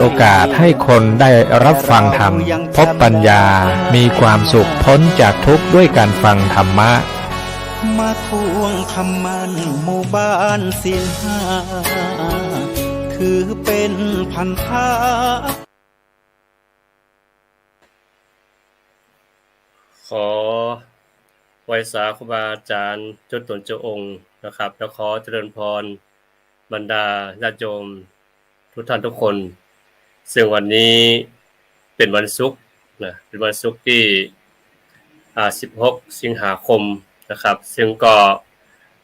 โอกาสให้คนได้รับฟังธรรมพบปัญญามีความสุขพ้นจากทุกข์ด้วยการฟังธรรมะมาทวงคำมันหมู่บ้านศีลห้าถือเป็นพันธะขอไหว้สาครูบาอาจารย์เจ้าตนเจ้าองค์นะครับแล้วขอเจริญพรบรรดาญาติโยมทุกท่านทุกคนซึ่งวันนี้เป็นวันศุกร์นะเป็นวันศุกร์ที่16 สิงหาคมนะครับซึ่งก็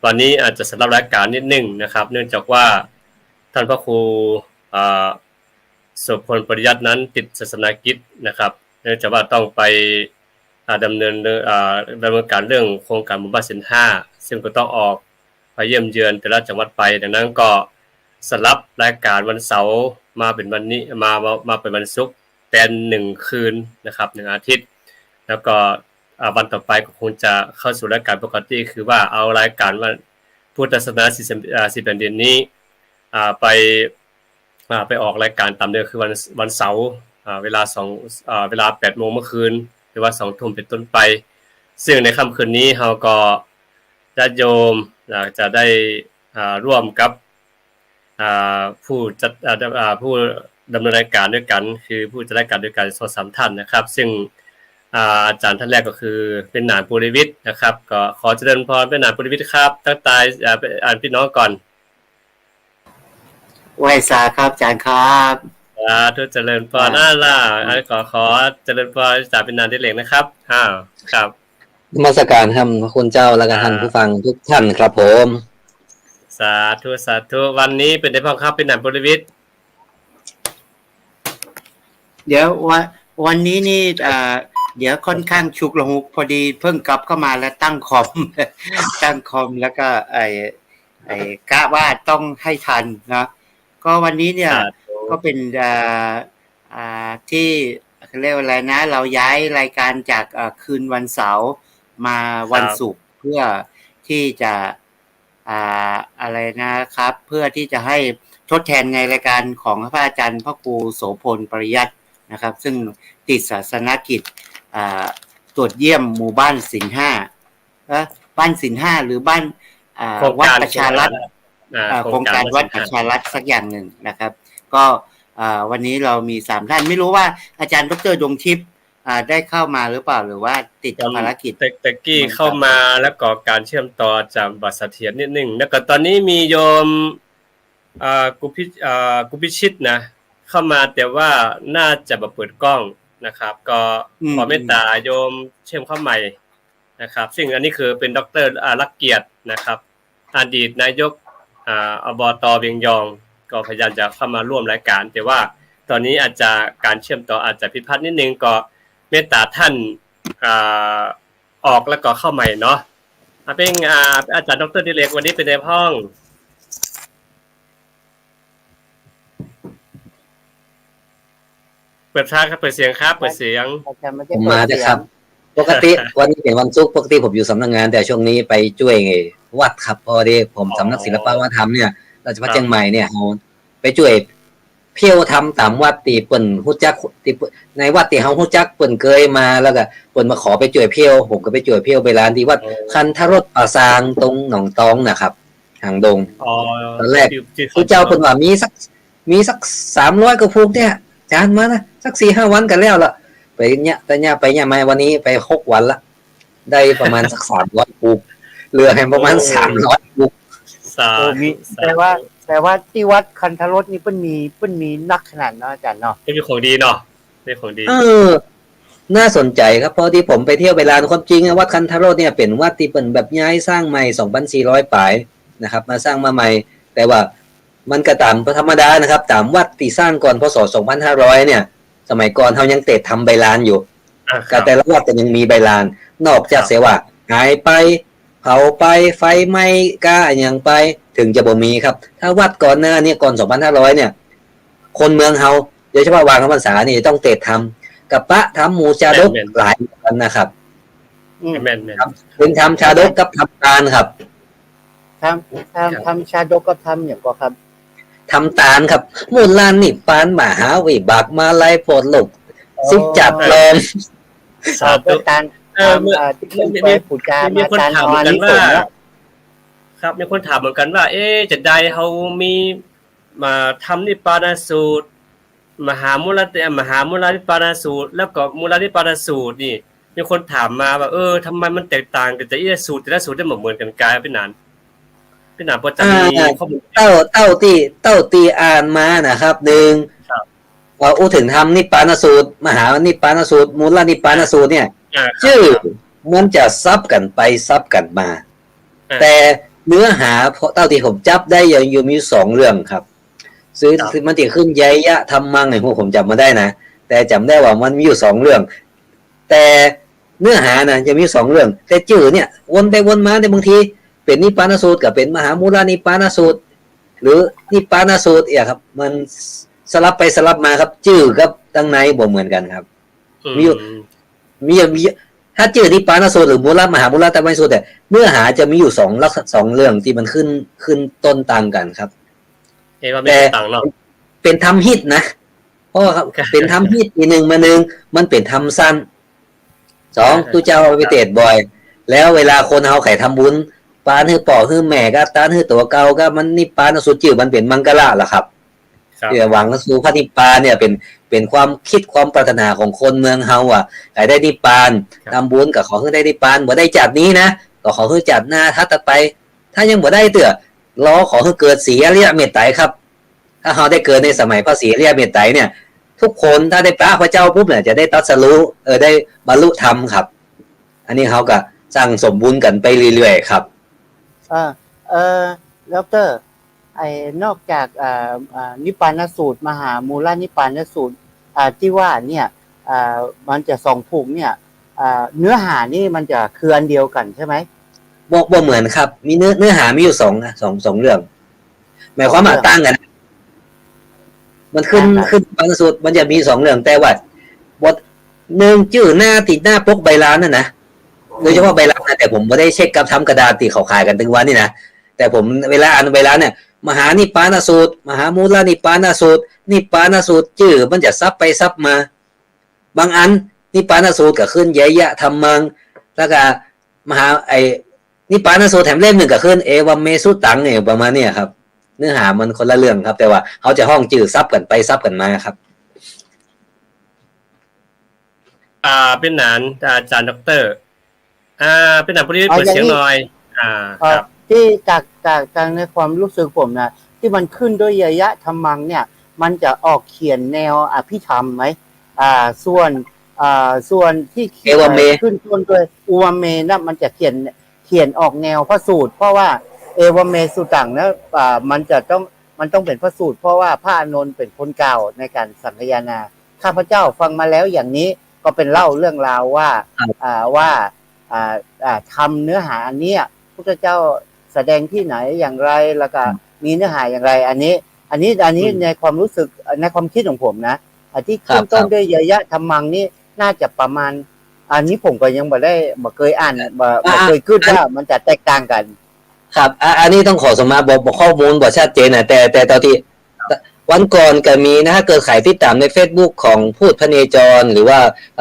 วันนี้อาจจะสำหรับรายการนิดนึงนะครับเนื่องจากว่าท่านพระครูโสพลปริยัตินั้นติดศาสนกิจนะครับเนื่องจากว่าต้องไปดำเนินการเรื่องโครงการหมู่บ้านศีลห้าซึ่งก็ต้องออกไปเยี่ยมเยือนแต่ละจังหวัดไปดังนั้นก็สลับรายการวันเสาร์มาเป็นวันนี้มาเป็นวันศุกร์แทน1คืนนะครับ1อาทิตย์แล้วก็วันต่อไปก็คงจะเข้าสู่รายการปกติคือว่าเอารายการวันพุทธศาสนา10 แผ่นดินนี้ไปออกรายการตามเดิมคือวันเสาร์เวลา 8 โมงเมื่อคืนหรือว่า 2 ทุ่มเป็นต้นไปซึ่งในค่ำคืนนี้เราก็ญาติโยมจะได้ร่วมกับผู้ดำเนินรายการด้วยกันคือผู้จัดรายการด้วยกัน2-3ท่านนะครับซึ่งอาจารย์ท่านแรกก็คือเป็นหนานปุริวิทย์นะครับก็ขอเจริญพรเป็นหนานปุริวิทย์ครับทักทายพี่น้องก่อนไหว้สาครับอาจารย์ครับทุกเจริญพรขอเจริญพรจากเป็นนานที่เหล็กนะครับครับนมัสการครับพระคุณเจ้าและท่านผู้ฟังทุกท่านครับผมสาธุวันนี้เป็นได้พ่อครับเป็นหนานปุริวิทย์เดี๋ยววันนี้นี่เดี๋ยวค่อนข้างฉุกละหุกพอดีเพิ่งกลับเข้ามาแล้วตั้งคอมแล้วก็กะว่าต้องให้ทันนะก็วันนี้เนี่ยก็เป็นที่เรียกว่าอะไรนะเราย้ายรายการจากคืนวันเสาร์มาวันศุกร์เพื่อที่จะอะไรนะครับเพื่อที่จะให้ทดแทนในรายการของพระอาจารย์พระครูโสพลปริยัตินะครับซึ่งติดศาสนกิจตรวจเยี่ยมหมู่บ้านศีลห้าบ้านศีลห้าหรือบ้านวัดประชารัฐโครงการวัดประชารัฐสักอย่างหนึ่งนะครับก็วันนี้เรามี3ท่านไม่รู้ว่าอาจารย์ดร.ดวงทิพย์ได้เข้ามาหรือเปล่าหรือว่าติดภารกิจตะกี้เข้ามาแล้วก็การเชื่อมต่อจากบัตรเสถียรนิดนึงแล้วก็ตอนนี้มีโยมกุพิชิตนะเข้ามาแต่ว่าน่าจะมาเปิดกล้องนะครับก็ขอเมตตาโยมเชื่อมเข้าใหม่นะครับซึ่งอันนี้คือเป็นดร.ลักเกียรตินะครับอดีตนายกอบต.เวียงยองก็พยายามจะเข้ามาร่วมรายการแต่ว่าตอนนี้อาจจะการเชื่อมต่ออาจจะผิดพลาดนิดนึงก็เมตตาท่านออกแล้วก็เข้าใหม่เนาะเป็นอาจารย์ดร.ดิเรกวันนี้เป็นในห้องเปิดทางครับเปิดเสียงครับเปิดเสียงผมมาจ้ะครับปกติวันนี้เป็นวันศุกร์ปกติผมอยู่สำนักงานแต่ช่วงนี้ไปช่วยวัดครับพอดีผมสำนักศิลปวัฒนธรรมเนี่ยราชภัฏเชียงใหม่เนี่ยเฮาไปช่วยเพี้ยวทำตามวัดที่เปิ้นฮู้จักที่ในวัดที่เฮาฮู้จักเปิ้นเคยมาแล้วก็เปิ้นมาขอไปช่วยเพี้ยวผมก็ไปช่วยเพี้ยวไปร้านที่วัดคันธรสป่าซางตรงหนองตองนะครับหางดงตอนแรกผู้เจ้าเปิ้นว่ามีสัก300กว่าภูมิเนี่ยจานมานะสัก 4-5 วันกันแล้วล่ะไปเนี่ยแต่เนี่ยไปเนี่ยมาวันนี้ไป6วันละได้ประมาณสัก300ภูมิเหลือให้ประมาณ300ภูมิแต่ว่าที่วัดคันธรสนี่เพิ่นมีนักขนาดเนาะอาจารย์เนาะเป็นของดีเนาะเป็นของดีน่าสนใจครับเพราะที่ผมไปเที่ยวไปลานความจริงวัดคันธรสเนี่ยเป็นวัดที่เป็นแบบย้ายสร้างใหม่ 2,400 ปลายนะครับมาสร้างมาใหม่แต่ว่ามันก็ตามธรรมดานะครับตามวัดที่สร้างก่อนพศ2500เนี่ยสมัยก่อนเฮายังเตะทำใบลานอยู่ก็แต่ละวัดก็ยังมีใบลานนอกจากเสียว่าหายไปเผาไปไฟไหม้กล้าอย่างไปถึงจะบ่มีครับถ้าวัดก่อนหน้านี้ก่อน2500เนี่ยคนเมืองเฮาโดยเฉพาะวางคำพรรษานี่ต้องเตะทำกับพระทำหมู่ชาดกหลายกันนะครับแม่นเป็นทำชาดกกับทำทานครับทำชาดกกับทำอย่างก็ครับ ทำตานครับมูลลานิพพานมหาวิบากมาลัยโพดลูกสิจัดลม สาธุ เพื่อการ ที่เป็นไปปู่จา มี มา คน การ ถาม น เหมื อ อน นกัน นี่ ว่า ผมแล้ว ครับมีคนถามเหมือนกันว่า จะได้เฮามีมาทำนิพพานสูตรมหามูลนิพพานสูตรแล้วก็มูลนิพพานสูตรนี่มีคนถามมาว่าทำไมมันแตกต่างกันแต่สูตรแต่ละสูตรได้เหมือนกันกายพี่นันพอจะมีข้อมูล เต้าตีอ่านมานะครับหนึ่ง ครับ ว่าอู้ถึงทำนิพพานสูตรมหานิพพานสูตรมูลนิพพานสูตรเนี่ย ชื่อมันจะซับกันไปซับกันมา แต่เนื้อหาเต้าที่ผมจับได้ยังอยู่มีสองเรื่องครับซื้อมันติขึ้นยยะทำมังไงพวกผมจำมาได้นะแต่จำได้ว่ามันมีอยู่สองเรื่อง แต่เนื้อหานะจะมีสองเรื่อง แต่ชื่อเนี่ยวนไปวนมาในบางทีเป็นนิพพานสูตรกับเป็นมหามูลนิพพานสูตร หรือนิพพานสูตรครับมันสลับไปสลับมาครับชื่อกับตั้งในบ่เหมือนกันครับมีถ้าชื่อนิพพานสูตรหรือมหามูลนิพพานสูตรแต่เนื้อหาจะมีอยู่สองเรื่องที่มันขึ้นต้นต่างกันครับว่าไม่ต่างหรอก เป็นทำฮิตนะเพราะครับเป็นทำฮิตอีกหนึ่งมาหนึ่งมันเป็นทำสั้นสองตู้เจ้าไปเตะบ่อยแล้วเวลาคนเขาไข่ทำบุญปานฮือป่อฮือแม่ก็ตานฮือตัวเก่าก็มันนิพพานสูตรจื่อมันเป็นมังกรล่ะครับเดี๋ยวหวังสู่พระนิพพานเนี่ยเป็นความคิดความปรารถนาของคนเมืองเฮาอ่ะไข่ได้นิพพานทำบุญกับขอให้ได้นิพพานบ่ได้จัดนี้นะก็ขอให้จัดหน้าถ้าตัดไปถ้ายังบ่ได้เตื้อรอขอให้เกิดสีอริยเมตไตรครับถ้าเขาได้เกิดในสมัยพระศรีอริยเมตไตรเนี่ยทุกคนถ้าได้พระเจ้าปุ๊บเนี่ยจะได้ตรัสรู้ได้บรรลุธรรมครับอันนี้เขาก็สร้างสมบูรณ์กันไปเรื่อยๆครับดร.นอกจากนิพพานสูตรมหามูลนิพพานสูตรที่ว่าเนี่ยมันจะสองผูกเนี่ยเนื้อหานี่มันจะคืออันเดียวกันใช่ไหมบ่เหมือนครับมีเนื้อหามีอยู่สองเรื่องหมายความว่าตั้งกันมันขึ้นบางสูตรมันจะมีสองเรื่องแต่ว่าบทหนึ่งชื่อหน้าติดหน้าปกใบลานนั่นนะโดยเฉพาะใบลานนะแต่ผมไม่ได้เช็คกับทำกระดาษที่เขาขายกันถึงวันนี่นะแต่ผมเวลาอ่านใบลานเนี่ยมหานิพพานสูตรมหามูลนิพพานสูตรนิพพานสูตรชื่อมันจะซับไปซับมาบางอันนิพพานสูตรก็ขึ้นยยะธรรมังแล้วก็มหานิพพานสูตรแถมเล่มหนึ่งก็ขึ้นเอวัมเมสุตังเนี่ยประมาณเนี่ยครับเนื้อหามันคนละเรื่องครับแต่ว่าเขาจะห้องจื่อซับกันไปซับกันมาครับเป็นหนานอาจารย์ดร.เป็นหนานพอดีเปิดเสียงหน่อยครับที่จากในความรู้สึกผมนะที่มันขึ้นด้วยยยะธรรมังเนี่ยมันจะออกเขียนแนวอภิธรรมไหมส่วนที่ขึ้นต้นด้วยอุวเมนะมันจะเขียนออกแนวพระสูตรเพราะว่าเอวเมสุตังนะมันต้องเป็นพระสูตรเพราะว่าพระอานนท์เป็นคนกล่าวในการสังคายนาข้าพเจ้าฟังมาแล้วอย่างนี้ก็เป็นเล่าเรื่องราวว่าทำเนื้อหาอันนี้พระเจ้าแสดงที่ไหนอย่างไรแล้วก็มีเนื้อหาอย่างไรอันนี้ในความรู้สึกในความคิดของผมนะที่ขึ้นต้นด้วยยยะธรรมังนี่น่าจะประมาณอันนี้ผมก็ยังบ่เคยอ่านบ่เคยขึ้นว่ามันจะแตกต่างกันครับอันนี้ต้องขอสมาบอกข้อมูลบอกชัดเจนนะแต่ตอนที่วันก่อนก็มีนะถ้าเกิดขายติดตามใน Facebook ของพูดพเนจรหรือว่า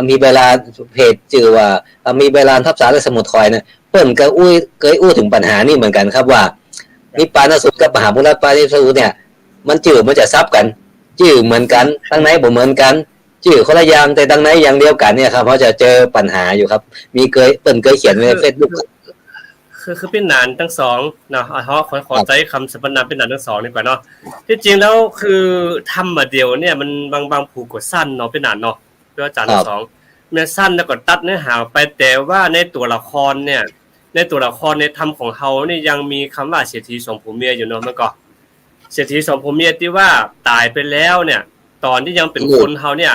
มีเวลาเพจชื่อว่ามีเวลาทับสารและสมุทรคอยนะเพิ่นก็เคยถึงปัญหานี่เหมือนกันครับว่านิพพานสูตรกับมหามูลนิพพานสูตรเนี่ยมันมันจะซับกันชื่อเหมือนกันทั้งไหนบ่เหมือนกันชื่อคนละอย่างแต่ทั้งไหนอย่างเดียวกันเนี่ยครับเพราะจะเจอปัญหาอยู่ครับมีเพิ่นเคยเขียนใน Facebookคือเป็นหนานทั้งสองเนาะขอใจคำสรรพนามเป็นหนานทั้งสองดีกว่าเนาะที่จริงแล้วคือทำมาเดียวเนี่ยมันบางผูกกดสั้นเนาะเป็นหนานเนาะด้วยอาจารย์ทั้งสองเนื้อสั้นแล้วก็ตัดเนื้อหาไปแต่ว่าในตัวละครเนี่ยในตัวละครในธรรมของเขานี่ยังมีคำว่าเศรษฐีสองผัวเมียอยู่เนาะเมื่อก่อนเศรษฐีสองผัวเมียที่ว่าตายไปแล้วเนี่ยตอนที่ยังเป็นคนเขาเนี่ย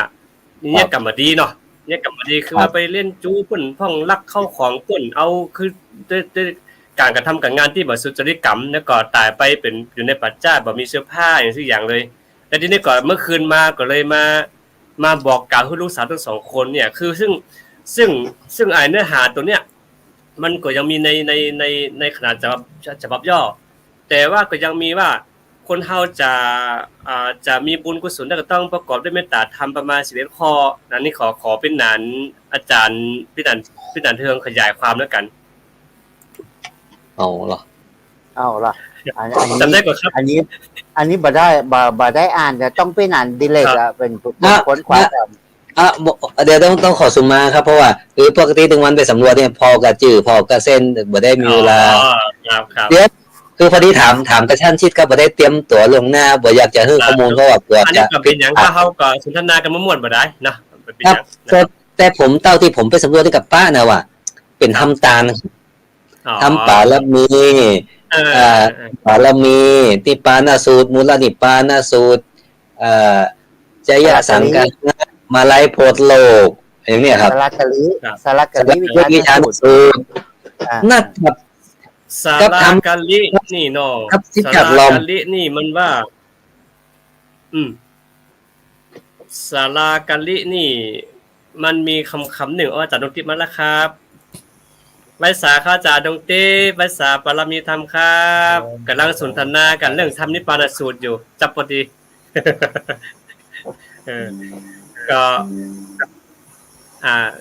นี่กลับมาดีเนาะเนี่ยกลับมาดีคือว่าไปเล่นจู้ป่นพ่องลักเข้าของป่นเอาคือด้วยการกระทำกับงานที่แบบสุจริตกรรมแล้วก็ตายไปเป็นอยู่ในปัจจัยแบบมีเสื้อผ้าอย่างทุกอย่างเลยแต่ทีนี้ก่อนเมื่อคืนมาก็เลยมาบอกกล่าวให้ลูกสาวทั้งสองคนเนี่ยคือซึ่งเนื้อหาตัวเนี้ยมันก็ยังมีในขนาดฉบับย่อแต่ว่าก็ยังมีว่า คนเฮาจะมีบุญกุศลแล้วก็ต้องประกอบด้วยเมตตาธรรมประมาณ11ข้อนั้นนี่ขอเป็นหนานอาจารย์พี่นันเทืองขยายความแล้วกัน เอาเหรอ เอาล่ะอัน จำได้ นี้ ก่อนครับ อันนี้บ่ได้อ่านแต่ต้องเป็นอ่านดิเลกอะเป็นค้นคว้าแบบ เดี๋ยวต้องขอสุมาครับเพราะว่าคือปกติถึงวันไปสำรวจเนี่ยพอกระจื้อพอกระเส้นบ่ได้มีเวลา ครับ เดี๋ยวคือพอดีถามกระชั้นชิดครับบ่ได้เตรียมตั๋วล่วงหน้าบ่อยากจะให้ข้อมูลเพราะว่าเผื่อ อัน จะ นี้ก็เป็นหยังถ้าเฮาก็สนทนากันม่วนบ่ได้เนาะเป็น ค ห รับ ยัง แต่ผมเต้าที่ผมไปสำรวจกับป้านะว่าเป็นทำตาลทำป่าละมีป่าละมีติปานาสูตรมูลนิปานาสูตรจยะสังกัมาไลโพธโลกอย่างนี้ครับ สลักกะลิวิชาสูตรน่าครับ สาลากาลินี่เนาะ ครับที่ สา จัดล ลาม กาลินี่มันว่าสาลากาลินี่ มันมีคำหนึ่งอาจารย์ดงติมาแล้วครับไว้สาข้าจารย์ดงติไว้สาปรมีธรรมครับกำลังสนทนากันเรื่องธรรมนิพพานสูตรอยู่จับพอดี ก็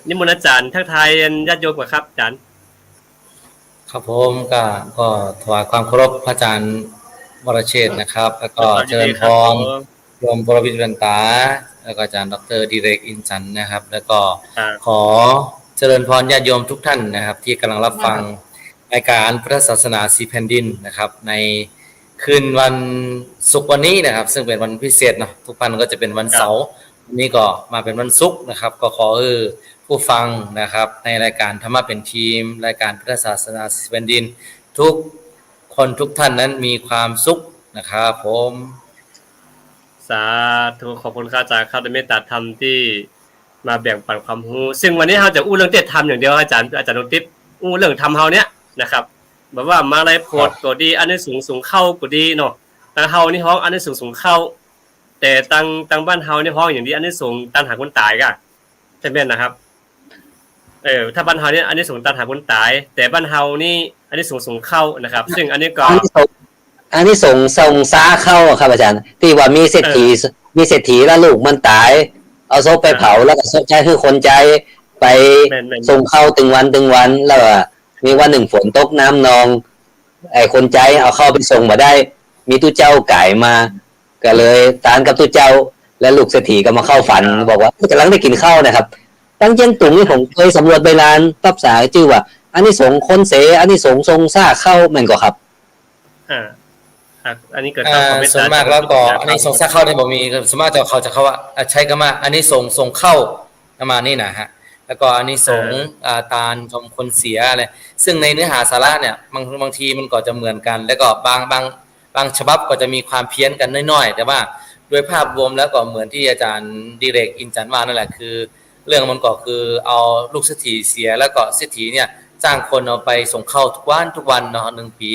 นิมนต์อาจารย์ทักทายญาติโยมก่อนครับอาจารย์ ครับผมก็ถวายความเคารพพระอาจารย์วรเชษฐ์นะครับ แล้วก็เจริญพรรวมบรวิทย์วันตาแล้วก็อาจารย์ดร.ดิเรกอินสันนะครับ แล้วก็ขอเจริญพรญาติโยมทุกท่านนะครับ ที่กำลังรับฟังรายการพระศาสนาสีแผ่นดินนะครับ ในคืนวันศุกร์วันนี้นะครับ ซึ่งเป็นวันพิเศษเนาะทุกวันก็จะเป็นวันเสาร์วันนี้ก็มาเป็นวันศุกร์นะครับ ก็ขอผู้ฟังนะครับในรายการธรรมะเป็นทีมรายการพระศาสนาสีแผ่นดินทุกคนทุกท่านนั้นมีความสุขนะครับผมสาธุขอบคุณครับอาจารย์ครับในเมตตาธรรมที่มาแบ่งปันความรู้ซึ่งวันนี้เราจะอู้เรื่องเทศธรรมอย่างเดียวอาจารย์นนทิพย์อู้เรื่องธรรมเฮาเนี้ยนะครับแบบว่ามาอะไรโพดก็ดีอันนี้สูงเข้าก็ดีเนาะแต่เฮานี่ฮ้องอันนี้สูงเข้าแต่ตังบ้านเฮานี่ฮ้องอย่างนี้อันนี้สูงตันหาคนตายก็ใช่ไหมนะครับถ้าบ้านเฮานี่อันนี้สูงตันหาคนตายแต่บ้านเฮานี่อันนี้สูงเข้านะครับซึ่งอันนี้ก็อันนี้ส่งซาเข้าครับอาจารย์ที่ว่ามีเศรษฐีแล้วลูกมันตายเอาศพไปเผาแล้วก็ใช้คือคนใจไปส่งเข้าตึงวันแล้วมีวันหนึ่งฝนตกน้ำนองไอ้คนใจเอาเข้าไปส่งมาได้มีตู้เจ้าไก่มาก็เลยตานกับตู้เจ้าและลูกเศรษฐีก็มาเข้าฝันบอกว่ากำลังได้กินข้าวนะครับตั้งเจียงตุงนี่ผมเคยสำรวจใบลานปั๊บสาชื่อว่าอันนี้ส่งคนเสอันนี้ส่งทรงซ่าเข้าแม่นก็ครับอันนี้เกิดจากความเมตตาส่วนมากแล้วก็อันนี้ส่งซะเข้าเนี่ยบ่มีส่วนมากจะเขาว่าใช้คำว่าอันนี้ส่งเข้าประมาณนี้นะฮะแล้วก็อันนี้ส่งตาลชมคนเสียอะไรซึ่งในเนื้อหาสาระเนี่ยบางทีมันก็จะเหมือนกันแล้วก็บางฉบับก็จะมีความเพี้ยนกันน้อยๆแต่ว่าโดยภาพรวมแล้วก็เหมือนที่อาจารย์ดิเรกอินจันว่านั่นแหละคือเรื่องมันก็คือเอาลูกเศรษฐีเสียแล้วก็เศรษฐีเนี่ยจ้างคนเอาไปส่งเข้าทุกวันเนาะ1 ปี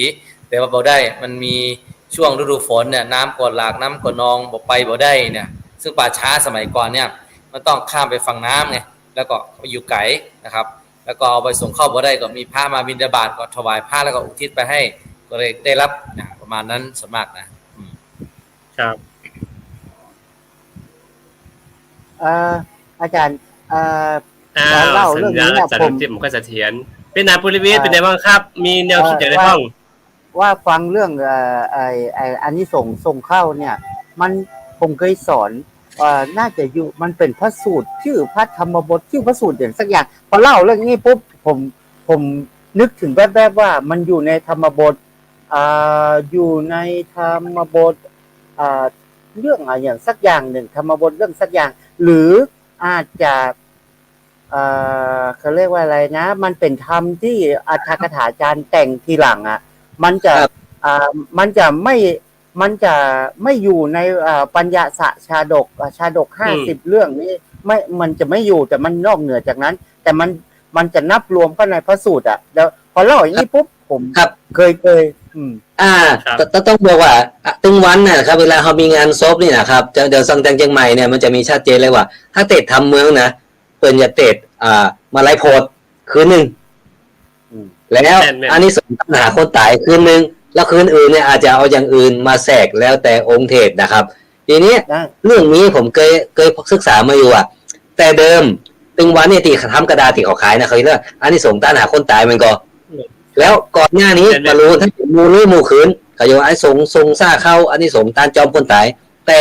แต่ว่าบ่ได้มันมีช่วงฤดูฝนเนี่ยน้ำก็หลากน้ำก็นองบ่ได้เนี่ยซึ่งป่าช้าสมัยก่อนเนี่ยมันต้องข้ามไปฝั่งน้ำไงแล้วก็ไปอยู่ไกลนะครับแล้วก็เอาไปส่งเข้าบ่ได้ก็มีพระมาบิณฑบาตก็ถวายพระแล้วก็อุทิศไปให้ก็เลยได้รับประมาณนั้นส่วนมากนะครับอาจารย์เล่าเรื่องนี้นะผมก็เสถียรเป็นนายภูริวิทย์เป็นไงบ้างครับมีแนวคิดอย่างไรบ้างว่าฟังเรื่องอันนี้ส่งเข้าเนี่ยมันผมเคยสอนน่าจะอยู่มันเป็นพระสูตรชื่อพระธรรมบทชื่อพระสูตรอย่างสักอย่างพอเล่าเรื่องนี้ปุ๊บผมนึกถึงแวบๆว่ามันอยู่ในธรรมบทอยู่ในธรรมบทเรื่องอะไรอย่างสักอย่างหนึ่งธรรมบทเรื่องสักอย่างหรืออาจจะเขาเรียกว่าอะไรนะมันเป็นธรรมที่อัตถกถาจารย์แต่งทีหลังมันจะไม่อยู่ในปัญญาชาดก50เรื่องนี้ไม่มันจะไม่อยู่แต่มันนอกเหนือจากนั้นแต่มันจะนับรวมเข้าในพระสูตรแล้วพอเล่าอย่างนี้ปุ๊บผมเคยต้องบอกว่าตึงวันนะครับเวลาเขามีงานศพนี่นะครับเดี๋ยวสังเชียงใหม่เนี่ยมันจะมีชัดเจนเลยว่าถ้าเตะทำเมืองนะเปิ้นจะเตะมาไล่โพดคืนนึงแล้วอันนี้ส่งปัญหาคนตายคืนนึง แล้วคืนอื่นเนี่ยอาจจะเอาอย่างอื่นมาแทรกแล้วแต่องค์เทศนะครับทีนี้ ได้ เรื่องนี้ผมเคยศึกษามาอยู่อะแต่เดิมตึงวันเนี่ยที่ทำกระดาษที่เขาขายนะเขาเรียกว่าอันนี้ส่งต้านหาคนตายมันก็ แล้วก่อนหน้านี้มารู้ถ้าเป็นมูลหรือมูขืนเขาจะว่าไอ้ส่งซ่าเข้าอันนี้ส่งต้านจอมคนตาย แต่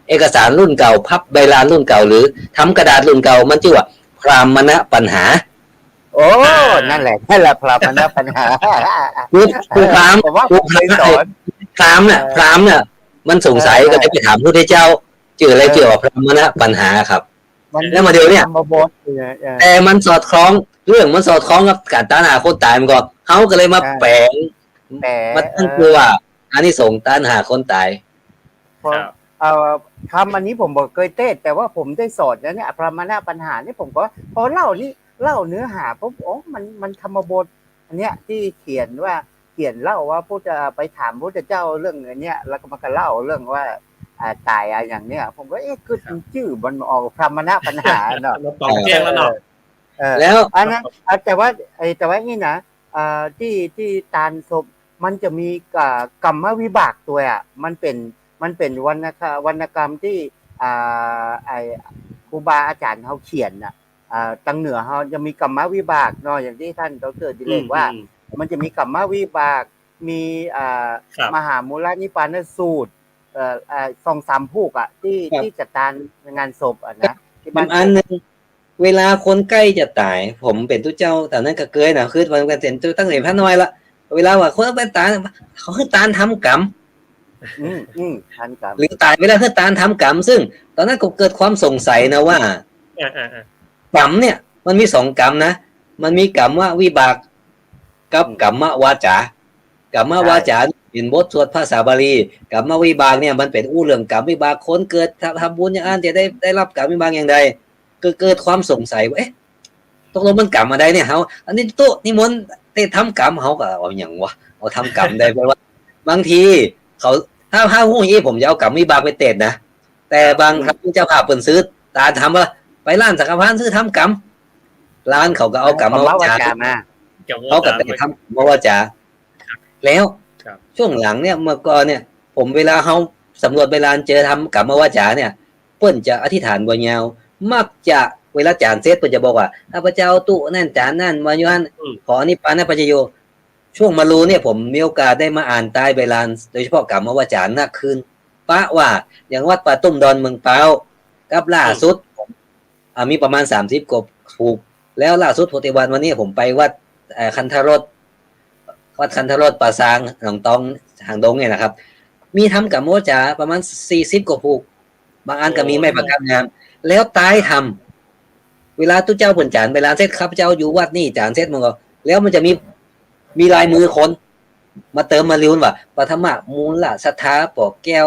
เอกสารรุ่นเก่าพับใบลานรุ่นเก่าหรือทำกระดาษรุ่นเก่ามันชื่อว่าพรามณปัญหา โอ้นั่นแหละพระมันปัญหา คือพราม ผมว่าผมเคยสอน พรามเนี่ยมันสงสัยก็เลยไปถามพระพุทธเจ้าชื่ออะไรเกี่ยวกับพรามณปัญหาครับ แล้วมาเดี๋ยวเนี่ย มาบด แต่มันสอดคล้องเรื่องมันสอดคล้องกับการต้านหาคนตายมันก็เขาก็เลยมาแปลง แต่ มาตั้งตัวว่าอันนี้ส่งต้านหาคนตาย ทำอันนี้ผมบอกเคยเต้แต่ว่าผมได้สอนแล้วเนี่ยพระมณปัญหานี่ผมก็พอเล่าเนื้อหาปุ๊บโอ้มันธรรมบทอันเนี้ยที่เขียนเล่าว่าผู้จะไปถามพระเจ้าเรื่องอันเนี้ยแล้วก็มาเล่าเรื่องว่าตายอะไรอย่างเนี้ยผมก็คือชื่อมันออกพระมณปัญหาเนาะ เราตอบแจ้งแล้วเนาะ แล้ว อันนั้นแต่ว่านี่นะที่ตาลศพมันจะมีกรรมวิบากตัวอ่ะมันเป็นวรรณกรรมที่ไอครูบาอาจารย์เขาเขียนน่ะตังเหนือเขาจะมีกรรมวิบากเนาะอย่างที่ท่านดร.ดิเรกว่า มันจะมีกรรมวิบากมีมหามูลนิพพานสูตร2-3พูกอ่ะที่จัดการงานศพอ่ะนะที่บ้าน อันนึงเวลาคนใกล้จะตายผมเป็นตู้เจ้าแต่นั้นก็เกยนะคือวันกันเต็มตัวตั้งแต่พระน้อยละเวลาว่าคนเป็นตายเขาคือตานทำกรรม ทันกรรม หรือตายไปแล้วคือตานทำกรรมซึ่งตอนนั้นก็เกิดความสงสัยนะว่ากรรมเนี่ยมันมี2กรรมนะมันมีกรรมว่าวิบากกับกรรมวาจากรรมวาจาเป็นบทสวดภาษาบาลีกรรมวิบากเนี่ยมันเป็นเรื่องกรรมวิบากคนเกิดทำบุญอย่างนั้นจะได้รับกรรมวิบากอย่างใดก็เกิดความสงสัยว่าตกลงมันกรรมอะไรเนี่ยเขาอันนี้โตนิมนต์ได้ทำกรรมเขาก็เอาอย่างวะเอาทำกรรมได้เพราะว่าบางทีเขาถ้าหู้ยี่ผมจะเอากรรมวิบากไปเตะนะแต่บางครับเจ้าภาพเปิ่นซื้อตาทำว่าไปร้านสังฆทานซื้อทำกรรมร้านเขาก็เอากรรมวาจามาเขาก็ไปทำกรรมวาจาแล้วช่วงหลังเนี่ยเมื่อก่อนเนี่ยผมเวลาเขาสำรวจเวลาเจอทำกรรมวาจาเนี่ยเปิ้นจะอธิษฐานบ่ยาวมักจะเวลาจานเซตเปิ้นจะบอกว่าข้าพเจ้าตุนั่นจานนั่นวายุหันขอนิพพานปัจจโยช่วงมารู้เนี่ยผมมีโอกาสได้มาอ่านใต้ใบลานโดยเฉพาะกรรมวาจานักคืนปะว่าอย่างวัดป่าตุ้มดอนเมืองเปากับล่าสุดมีประมาณ30กบถูกแล้วล่าสุดโพธิวันวันนี้ผมไปวัดคันธรสวัดคันธรสป่าซางหนองตองหางดงเนี่ยนะครับมีทำกรรมวาจาประมาณ40กบผูกบางอันก็มีไม่ประกันงานแล้วตายทำเวลาตู้เจ้าผลจานเวลาเสร็จครับเจ้าอยู่วัดนี่จานเสร็จมันก็แล้วมันจะมีลายมือคนมาเติมมาลิ้วว่าปฐมมูลศรัทธาปอกแก้ว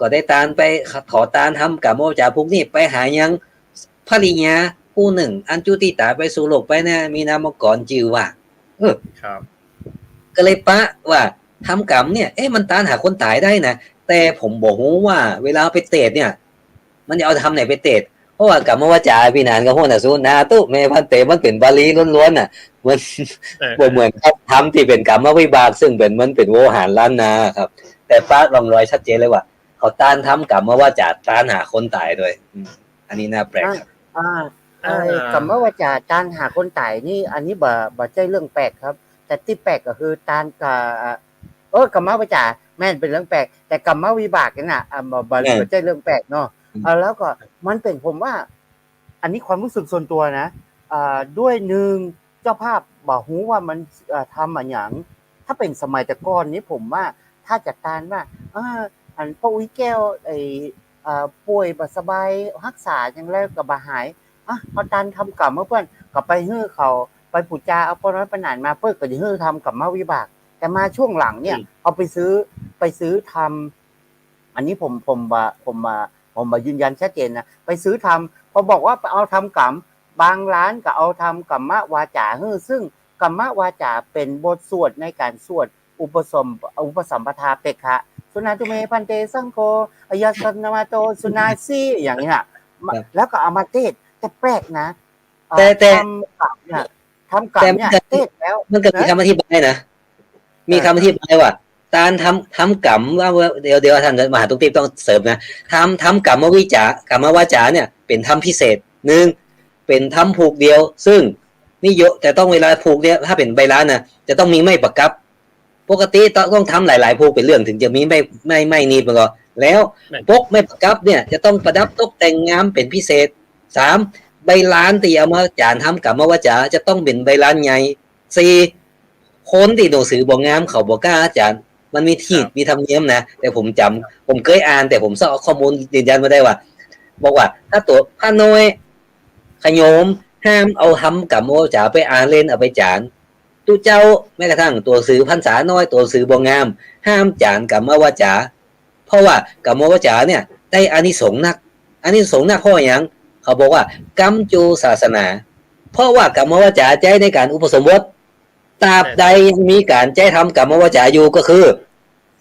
ก็ได้ตานไปขอตานทำกับโมจาพวกนี้ไปหายังภริยาผู้หนึ่งอันจุติตาไปสู่โลกไปเนี่ยมีนามกรจือว่าครับก็เลยปะว่าทำกรรมเนี่ยมันตานหาคนตายได้นะแต่ผมบอกว่าเวลาไปเตะเนี่ยมันจะเอาทำไหนไปเตะเพราะว่ากรรมวาจาพี่นานกับพวกน่ะสู้นาตุเมพันเตมันเป็นบาลีล้วนๆน่ะเหมือนครับทำที่เป็นกรรมวิบากซึ่งมันเป็นโวหารล้านนาครับแต่ฟ้าลองรอยชัดเจนเลยว่าเขาต้านทำกรรมวาจาต้านหาคนตายด้วยอันนี้น่าแปลกครับกรรมวาจาต้านหาคนตายนี่อันนี้บ่ใช่เรื่องแปลกครับแต่ที่แปลกก็คือต้านกรรมวาจาแม่นเป็นเรื่องแปลกแต่กรรมวิบากนี่น่ะบ่ใช่เรื่องแปลกเนาะแล้วก็มันเป็นผมว่าอันนี้ความรู้สึกส่วนตัวนะด้วยหนึ่งเจ้าภาพบอกฮู้ว่ามันทำมาอย่างถ้าเป็นสมัยแต่ก่อนนี้ผมว่าถ้าจัดการว่าอันป้าอุ้ยแก้วป่วยบ่สบายรักษาอย่างแล้วก็บ่หายเขาตันทำกรรมเพื่อนก็ไปฮื้อเขาไปปูจาเอาพวกนั้นปนานมาเพิ่นก็สิฮื้อทำกรรมวิบากแต่มาช่วงหลังเนี่ยเอาไปซื้อทำอันนี้ผมมายืนยันชัดเจนนะไปซื้อทำพอบอกว่าเอาทำกรรมบางร้านก็เอาทำกรรมวาจาซึ่งกรรมวาจาเป็นบทสวดในการสวดอุปสัมปทาเปกขะสุนาตุเมพันเตสังโฆอายสันนามาโตสุนาซีอย่างนี้นะแล้วก็เอามาเทศแต่แปลกนะแต่ทำกรรมเนี่ยเทศแล้วมันก็มีคำอธิบายนะมีคำอธิบายว่า ตานทำกรรมว่าเดี๋ยวท่านมหาตุกติต้องเสริมนะทำกรรมวิจากรรมวาจาเนี่ยเป็นธรรมพิเศษหนึ่งเป็นธรรมผูกเดียวซึ่งนี่เยอะแต่ต้องเวลาผูกเนี่ยถ้าเป็นใบลานนะจะต้องมีไม้ประกับปกติต้องทำหลายๆผูกเป็นเรื่องถึงจะมีไม่นี่มันก็แล้วปกไม้ประกับเนี่ยจะต้องประดับตกแต่งงามเป็นพิเศษสามใบลานที่เอามาจานทำกรรมวาจาจะต้องเป็นใบลานใหญ่สี่คนที่หนังสือบอกงามเขาบอกกล้าอาจารย์มันมีที่มีธรรมเนียมนะแต่ผมเคยอ่านแต่ผมสอบข้อมูลยืนยันมาได้ว่าบอกว่าถ้าตัวพระน้อยขยมห้ามเอาทำกรรมวาจาไปอ่านเล่นเอาไปจานตู้เจ้าแม้กระทั่งตัวสื่อพรรษาน้อยตัวสื่อบอกงามห้ามจานกรรมวาจาเพราะว่ากรรมวาจาเนี่ยได้อานิสงส์นักอานิสงส์นักเพราะอย่างเขาบอกว่ากรรมจูศาสนาเพราะว่ากรรมวาจาใช้ในการอุปสมบทตราบใดยังมีการใช้ทำกรรมวาจาอยู่ก็คือ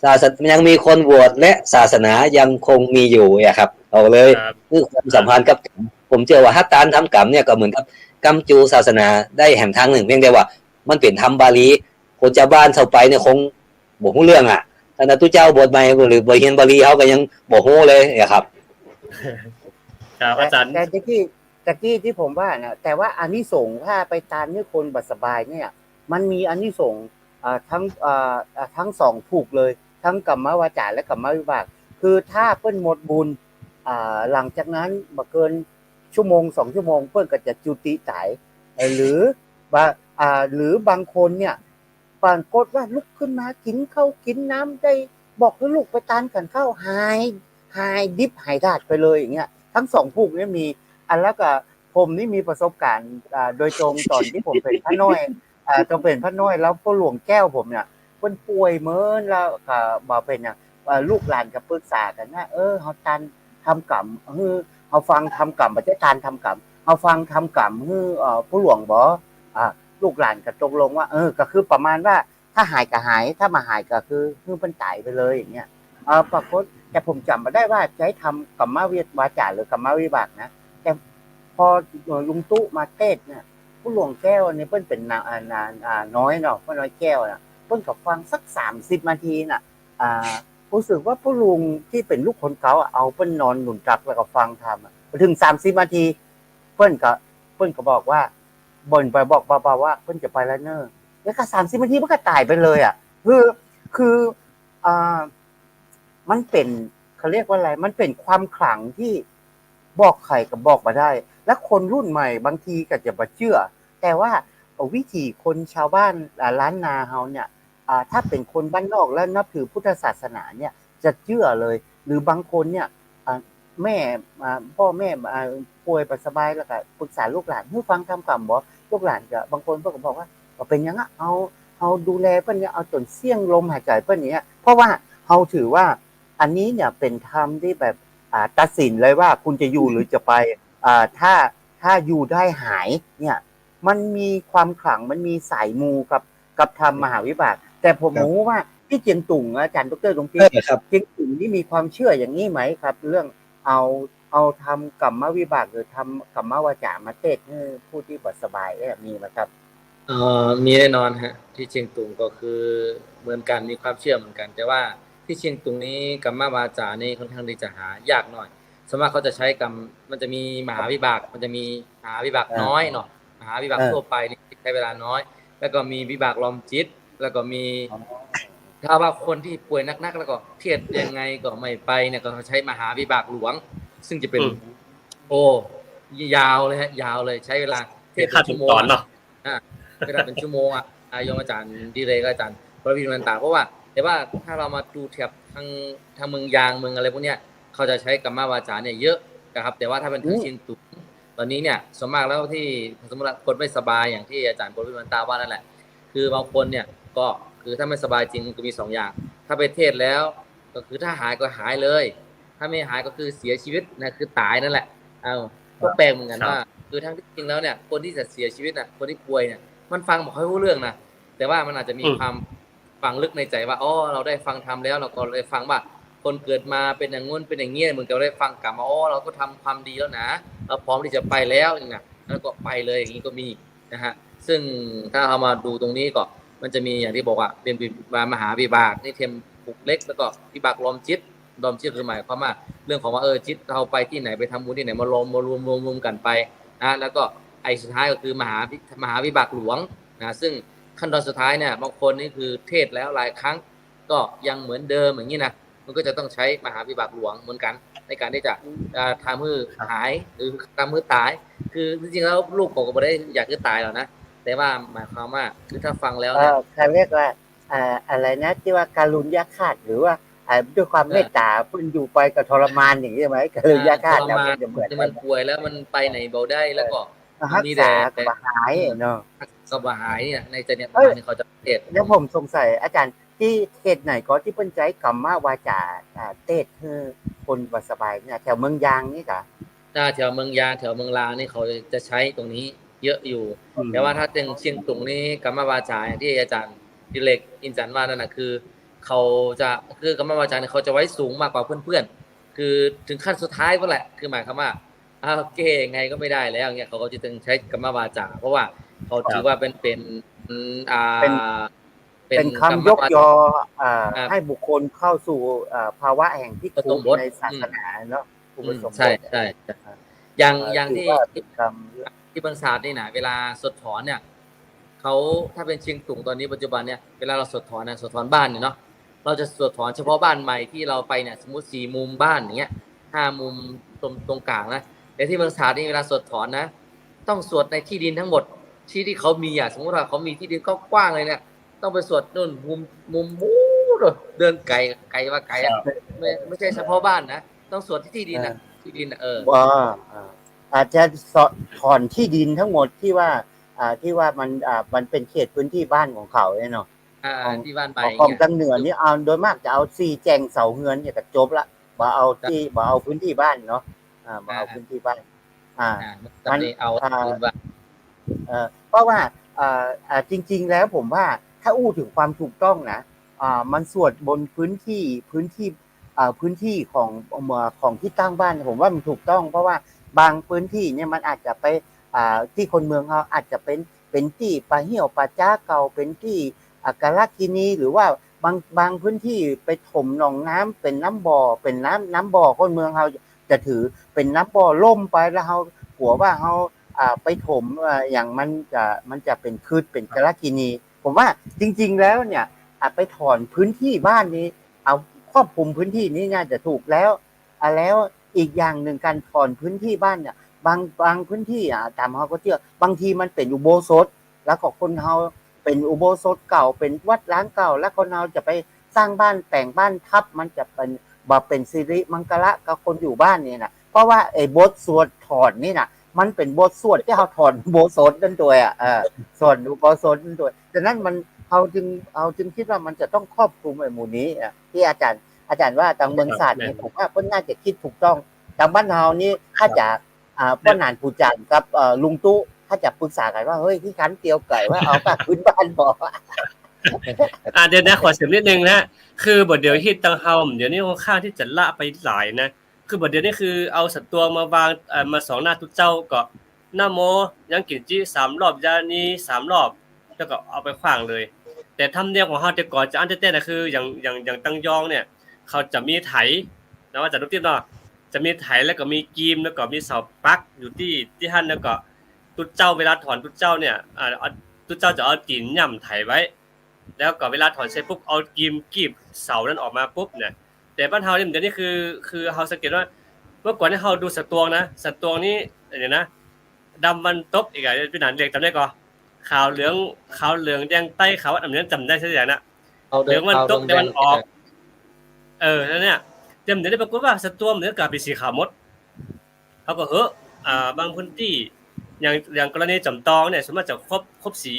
ศาสนายังมีคนบวชและศาสนายังคงมีอยู่ครับเอาเลยคือความสัมพันธ์กับผมเชื่อว่าถ้าตานทำกรรมเนี่ยก็เหมือนกับกรรมจูศาสนาได้แห่งทางหนึ่งเพียงแต่ว่ามันเป็นธรรมบาลีคนชาวบ้านชาวไปเนี่ยคงบอกรู้เรื่องท่านตุเจ้าบวชใหม่หรือบวชเฮียนบาลีเขาก็ยังบอกรู้เลยครับครับอาจารย์แต่ตะกี้ที่ผมว่านะแต่ว่าอานิสงส์ถ้าไปตามเนี่ยคนบัดสบายเนี่ยมันมีอานิสงส์ทั้งสองผูกเลยทั้งกรรมวาจาและกรรมวิบากคือถ้าเปิ้นหมดบุญหลังจากนั้นบ่เกินชั่วโมง2ชั่วโมงเปิ้นก็จะจุติตายหรือบางคนเนี่ยปรากฏว่าลุกขึ้นมากินข้าวกินน้ำได้บอกให้ลูกไปตานกันข้าวหายดิบหายดาดไปเลยอย่างเงี้ยทั้งสองผูกเนี่ยมีแล้วก็ผมนี่มีประสบการณ์โดยตรงตอนที่ผมเป็นพระน้อยต้องเป็นพระน้อยแล้วพ่อหลวงแก้วผมเนี่ยเพิ่นป่วยเหมือนแล้วก็บ่เป็นอย่างลูกหลานก็ปรึกษากันนะเฮาตันทำกรรมเฮาฟังทำกรรมบ่ใช่ทานทำกรรมเฮาฟังทำกรรมผู้หลวงบ่ลูกหลานก็ตกลงว่าก็คือประมาณว่าถ้าหายก็หายถ้ามาหายก็คือเพิ่นตายไปเลยอย่างเงี้ยปรากฏแต่ผมจำบ่ได้ว่าจะให้ทำกรรมวาจาหรือกรรมวิบากนะแต่พอลุงตุ๊มาเทศเนี่ยผู้หลวงแก้วเนี่ยเพิ่นเป็นน้อยเนาะผู้น้อยแก้วน่ะเพิ่นก็ฟังสัก30นาทีน่ะรู้สึกว่าผู้ลุงที่เป็นลูกคนเก่าเอาเพิ่นนอนหนุนตักแล้วก็ฟังธรรมถึง30นาทีเพิ่นก็บอกว่าบ่นไปบอกเบาๆว่าเพิ่นจะไปแล้วเน้อแล้วก็30นาทีมันก็ตายไปเลยคือมันเป็นเขาเรียกว่าอะไรมันเป็นความขลังที่บอกใครก็บอกมาได้และคนรุ่นใหม่บางทีก็จะบ่เชื่อแต่ว่าวิถีคนชาวบ้านล้านนาเฮาเนี่ยถ้าเป็นคนบ้านนอกแล้วนับถือพุทธศาสนาเนี่ยจะเชื่อเลยหรือบางคนเนี่ยแม่พ่อแม่ป่วยบ่สบายแล้วก็ปรึกษาลูกหลานให้ฟังทำกรรมบ่ลูกหลานก็บางคนเพิ่นก็บอกว่าเป็นหยังเอาดูแลเพิ่นเนี่ยเอาจนเสี่ยงลมหายใจเพิ่นอย่างเงี้ยเพราะว่าเฮาถือว่าอันนี้เนี่ยเป็นธรรมที่แบบตัดสินเลยว่าคุณจะอยู่หรือจะไปถ้าอยู่ได้หายเนี่ยมันมีความขลังมันมีสายมูกับธรรมมหาวิบากแต่ผมรู้ว่าที่เจียงตุงอาจารย์ดร.ตรงที่เจียงตุงนี่มีความเชื่ออย่างนี้ไหมครับเรื่องเอาทำกรรมวิบากหรือทำกรรมวาจามาเทศให้ผู้ที่บ่สบายมีไหมครับมีแน่นอนฮะที่เชียงตุงก็คือเหมือนกันมีความเชื่อเหมือนกันแต่ว่าที่เชียงตุงนี้กรรมวาจานี่ค่อนข้างที่จะหายากหน่อยส่วนมากเขาจะใช้กรรมมันจะมีมหาวิบากมันจะมีมหาวิบากน้อยเนาะมหาวิบากทั่วไปนี่ใช้เวลาน้อยแล้วก็มีวิบากลอมจิตแล้วก็มีถ้าว่าคนที่ป่วยนักๆแล้วก็เครียดยังไงก็ไม่ไปเนี่ยก็ใช้มหาวิบากหลวงซึ่งจะเป็นยาวเลยฮะยาวเลยใช้เวลาเทศเป็นชั่วโมงเนาะเวลาเป็นชั่วโมงโยมอาจารย์ดีเลยก็อาจารย์พระวิมันต่างเพราะว่าแต่ว่าถ้าเรามาดูแถบทางเมืองยางเมืองอะไรพวกเนี้ยเขาจะใช้กรรมวาจาเนี่ยเยอะนะครับแต่ว่าถ้าเป็นทางเชียงตุงตอนนี้เนี่ยส่วนมากแล้วที่สมมติคนไม่สบายอย่างที่อาจารย์พระวิมันตาว่านั่นแหละคือบางคนเนี่ยก็คือถ้าไม่สบายจริงก็มี2อย่างถ้าไปเทศแล้วก็คือถ้าหายก็หายเลยถ้าไม่หายก็คือเสียชีวิตนะคือตายนั่นแหละก็แปลกเหมือนกันว่าคือทั้งที่จริงแล้วเนี่ยคนที่จะเสียชีวิตน่ะคนที่ป่วยเนี่ยมันฟังบอกให้รู้เรื่องนะแต่ว่ามันอาจจะมีความฝังลึกในใจว่าเราได้ฟังธรรมแล้วเราก็เลยฟังว่าคนเกิดมาเป็นอย่างงู้นเป็นอย่างเงี้ยเหมือนกับได้ฟังกลับมาเราก็ทำความดีแล้วนะเราพร้อมที่จะไปแล้วอย่างเงี้ยแล้วก็ไปเลยอย่างนี้ก็มีนะฮะซึ่งถ้าเอามาดูตรงนี้ก็ มันจะมีอย่างที่บอกว่าเป็นมหาวิบากนี่เทมปุกเล็กแล้วก็วิบากลมจิตคือหมายความว่าเรื่องของว่าจิตเราไปที่ไหนไปทำบุญที่ไหนมารวมกันไปนะแล้วก็ไอ้สุดท้ายก็คือมหาวิบากหลวงนะซึ่งขั้นตอนสุดท้ายเนี่ยบางคนนี่คือเทศแล้วหลายครั้งก็ยังเหมือนเดิมอย่างนี้นะมันก็จะต้องใช้มหาวิบากหลวงเหมือนกันในการที่จะทำให้หายหรือทำให้ตายคือจริงๆแล้วลูกผมก็ไม่ได้อยากจะตายหรอกนะแต่ว่าหมายความว่าคือถ้าฟังแล้วเนี่ย เขาเรียกว่าอะไรนะที่ว่าการุญยฆาตหรือว่าด้วยความเมตตาเพิ่นอยู่ไปกับทรมานอย่างนี้ใช่ไหมการุญยฆาต ทรมาน จะเหมือน มันป่วยแล้วมันไปไหนเบาได้แล้วก็ รัก มี ษา แต่ กับหายเนาะ ก็บหายเนี่ยในจะเนี่ย เอ้ย เขาจะเทศ แล้วผมสงสัยอาจารย์ที่เทศไหนก็ที่เพิ่นใจกรรมวาจาเทศคือคนบ่สบายเนี่ยแถวเมืองยางนี่กะ แถวเมืองยางแถวเมืองลาวนี่เขาจะใช้ตรงนี้เยอะอยู่ แต่ว่าถ้าเป็นเชียงตุงนี่กรรมวาจาอย่างที่อาจารย์ดิเล็กอินจันว่านั่นนะคือเขาจะคือกรรมวาจาเนี่ยเขาจะไว้สูงมากกว่าเพื่อนๆคือถึงขั้นสุดท้ายก็แหละคือหมายความว่าเก้ไงก็ไม่ได้แล้วเนี่ยเขาก็จะต้องใช้กรรมวาจาเพราะว่าเขาถือว่าเป็นคำยกยอให้บุคคลเข้าสู่ภาวะแห่งที่ถูกในศาสนาเนาะอุปสมบท ใช่อย่างที่ กรรม ที่บางศาสตร์นี่นะเวลาสดถอนเนี่ยเขาถ้าเป็นเชียงตุงตอนนี้ปัจจุบันเนี่ยเวลาเราสดถอนนะสดถอนบ้านเนี่ยเนาะเราจะสดถอนเฉพาะบ้านใหม่ที่เราไปเนี่ยสมมติ4มุมบ้านอย่างเงี้ย5มุมตรงกลางนะแต่ที่บางศาสตร์นี่เวลาสดถอนนะต้องสวดในที่ดินทั้งหมดที่เขามีสมมติว่าเขามีที่ดินกว้างเลยเนี่ยต้องไปสวดนู่นมุมเดินไกลว่าไกลไม่ใช่เฉพาะบ้านนะต้องสวดที่ดินนะที่ดินว่าอาจจะถอนที่ดินทั้งหมดที่ว่ามันเป็นเขตพื้นที่บ้านของเขาเนาะที่บ้านไปของทางเหนือนี่เอาโดยมากจะเอา4แจงเสาเฮือนเนี่ยก็จบละบ่เอาพื้นที่บ้านเนาะบ่เอาพื้นที่บ้านมันเอาเพราะว่าจริงๆแล้วผมว่าถ้าอู้ถึงความถูกต้องนะมันสวดบนพื้นที่ของที่ตั้งบ้านผมว่ามันถูกต้องเพราะว่าบางพื้นที่เนี่ยมันอาจจะไปที่คนเมืองเขาอาจจะเป็นที่ปลาเหี่ยวปลาจ้าเก่าเป็นที่กาลกินีหรือว่าบางพื้นที่ไปถมหนองน้ำเป็นน้ำบ่อเป็นน้ำบ่อคนเมืองเขาจะถือเป็นน้ำบ่อล่มไปแล้วเขาหัวว่าเขาไปถมอย่างมันจะเป็นคืดเป็นกาลกินีผมว่าจริงๆแล้วเนี่ยไปถอนพื้นที่บ้านนี้เอาครอบคลุมพื้นที่นี้น่าจะถูกแล้วแล้วอีกอย่างหนึ่งการถอนพื้นที่บ้านเนี่ยบางพื้นที่ตามเขาก็เชื่อบางทีมันเป็นอุโบสถแล้วก็คนเขาเป็นอุโบสถเก่าเป็นวัดล้างเก่าแล้วคนเราจะไปสร้างบ้านแต่งบ้านทับมันจะเป็นสิริมังคละกับคนอยู่บ้านนี่นะเพราะว่าไอ้บทสวดถอนนี่นะมันเป็นบทสวดที่เขาถอนอุโบสถนั่นตัวส่วนอุโบสถนั่นตัวดังนั้นมันเขาจึงคิดว่ามันจะต้องครอบคลุมไอ้หมู่นี้ที่อาจารย์ว่าทางเมืองศาสตร์เนี่ยผมว่าเพิ่นน่าจะคิดถูกต้องทางบ้านเฮานี่ถ้าจะป้อนานผู้จัดกับลุงตู้ถ้าจะปรึกษากันว่าเฮ้ยที่คันเตียวไก่ว่าเอาแบบพื้นบ้านบ่เดี๋ยวนะขอเสริมนิดนึงนะคือบทเดียวฮิตตังเฮาเดี๋ยวนี้ค่อนข้างที่จะละไปหลายนะคือบทเดียวนี้คือเอาสัตว์ตัวมาวางมาสองหน้าทุกเจ้าก็นะโมยังกินจี้3รอบยานี3รอบแล้วก็เอาไปขว้างเลยแต่ทำเนียมของเฮาแต่ก่อนจะอันเต้นๆนะคืออย่างตังยองเนี่ยเขาจะมีไถนะว่าจะทุกที่เนาะจะมีไถแล้วก็มีกีมแล้วก็มีเสาปักอยู่ที่หั่นแล้วก็ตุ๊ดเจ้าเวลาถอนตุ๊ดเจ้าเนี่ยตุ๊ดเจ้าจะเอาตีนย่ำไถไว้แล้วก็เวลาถอนเสร็จปุ๊บเอากีบเสานั้นออกมาปุ๊บเนี่ยแต่บ้านเฮาเนี่ยเดี๋ยวนี้คือเฮาสังเกตว่าเมื่อก่อนที่เฮาดูสัตว์ตวงนะสัตว์ตวงนี่เดี๋ยวนะดำมันตบอีกอ่ะพี่หนานเรียกจำได้ก่อขาวเหลืองแดงใต้ขาวอันนี้จำได้ใช่ไหมนะเหลืองมันตบแต่มันออกนั่นเนี่ยเดี๋ยวได้ปรากฏว่าสัตว์ตัวมันก็กลายเป็นสีขาวหมดเขาก็บางพื้นที่อย่างกรณีจำตองเนี่ยสมมติจะครบสี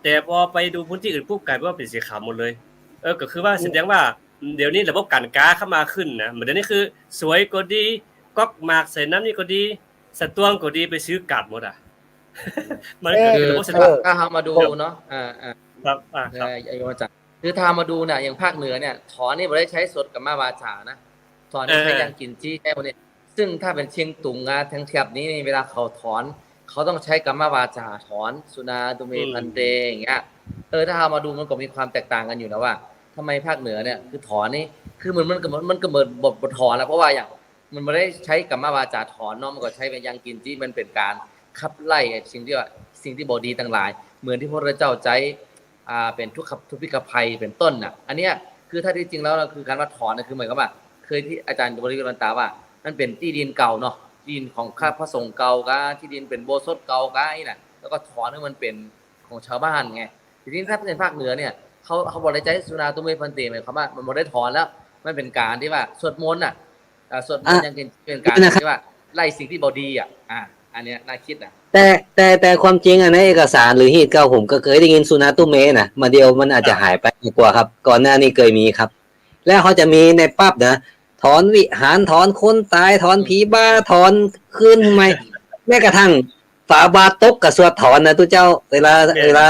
แต่พอไปดูพื้นที่อื่นปุ๊บกลายเป็นว่าเป็นสีขาวหมดเลยก็คือว่าแสดงว่าเดี๋ยวนี้ระบบการค้าเข้ามาขึ้นนะเหมือนเดี๋ยวนี้คือสวยก็ดีก๊อกหมากใส่น้ำนี่ก็ดีสัตว์ตัวก็ดีไปซื้อกาดหมดมันคือระบบเศรษฐกิจถ้าเรามาดูเนาะครับไอ้ว่าจักคือถ้ามาดูเนี่ยอย่างภาคเหนือเนี่ยถอนนี่ไม่ได้ใช้สดกับมาวาจานะถอนใช้ยังกินจี้แค่พวกนี้ซึ่งถ้าเป็นเชียงตุงทั้งแถบนี้เวลาเขาถอนเขาต้องใช้กรรมวาจาถอนสุนาดุเมพันเตอย่างเงี้ย ถ้าเอามาดูมันก็มีความแตกต่างกันอยู่นะว่าทำไมภาคเหนือเนี่ยคือถอนนี่คือมันก็เหมือนบทถอนแล้วเพราะว่าอย่างมันไม่ได้ใช้กรรมวาจาถอนเนาะมันก็ใช้เป็นยังกินที่มันเป็นการขับไล่สิ่งที่บดีต่างหลายเหมือนที่พระพุทธเจ้าใจเป็นทุพพิกภัยเป็นต้นน่ะอันเนี้ยคือถ้าที่จริงแล้วคือการว่าถอนคือหมายความว่าเคยที่อาจารย์บริกรตาว่านั่นเป็นที่ดินเก่าเนาะที่ดินของข้าพระสงฆ์เก่ากะที่ดินเป็นโบสถ์เก่ากะนี่น่ะแล้วก็ถอนให้มันเป็นของชาวบ้านไงทีนี้ถ้าเป็นภาคเหนือเนี่ยเขาบอกในใจสุนาตุเมพันเตหมายความว่ามันบ่ได้ถอนแล้วมันเป็นการที่ว่าสวดมนต์น่ะสวดมนต์ยังเป็นการที่ว่าไล่สิ่งที่บ่ดีอันเนี้ยน่าคิดนะแต่ความจริงในเอกสารหรือฮีตเก่าผมก็เคยได้ยินสุนาตุเมนะมาเดียวมันอาจจะหายไปกว่าครับก่อนหน้านี้เคยมีครับแล้วเขาจะมีในปั๊บนะถอนวิหารถอนคนตายถอนผีบ้าถอนคืนทำไมแม้กระทั่งฝาบาทตกกับสวดถอนนะทุกเจ้าเวลา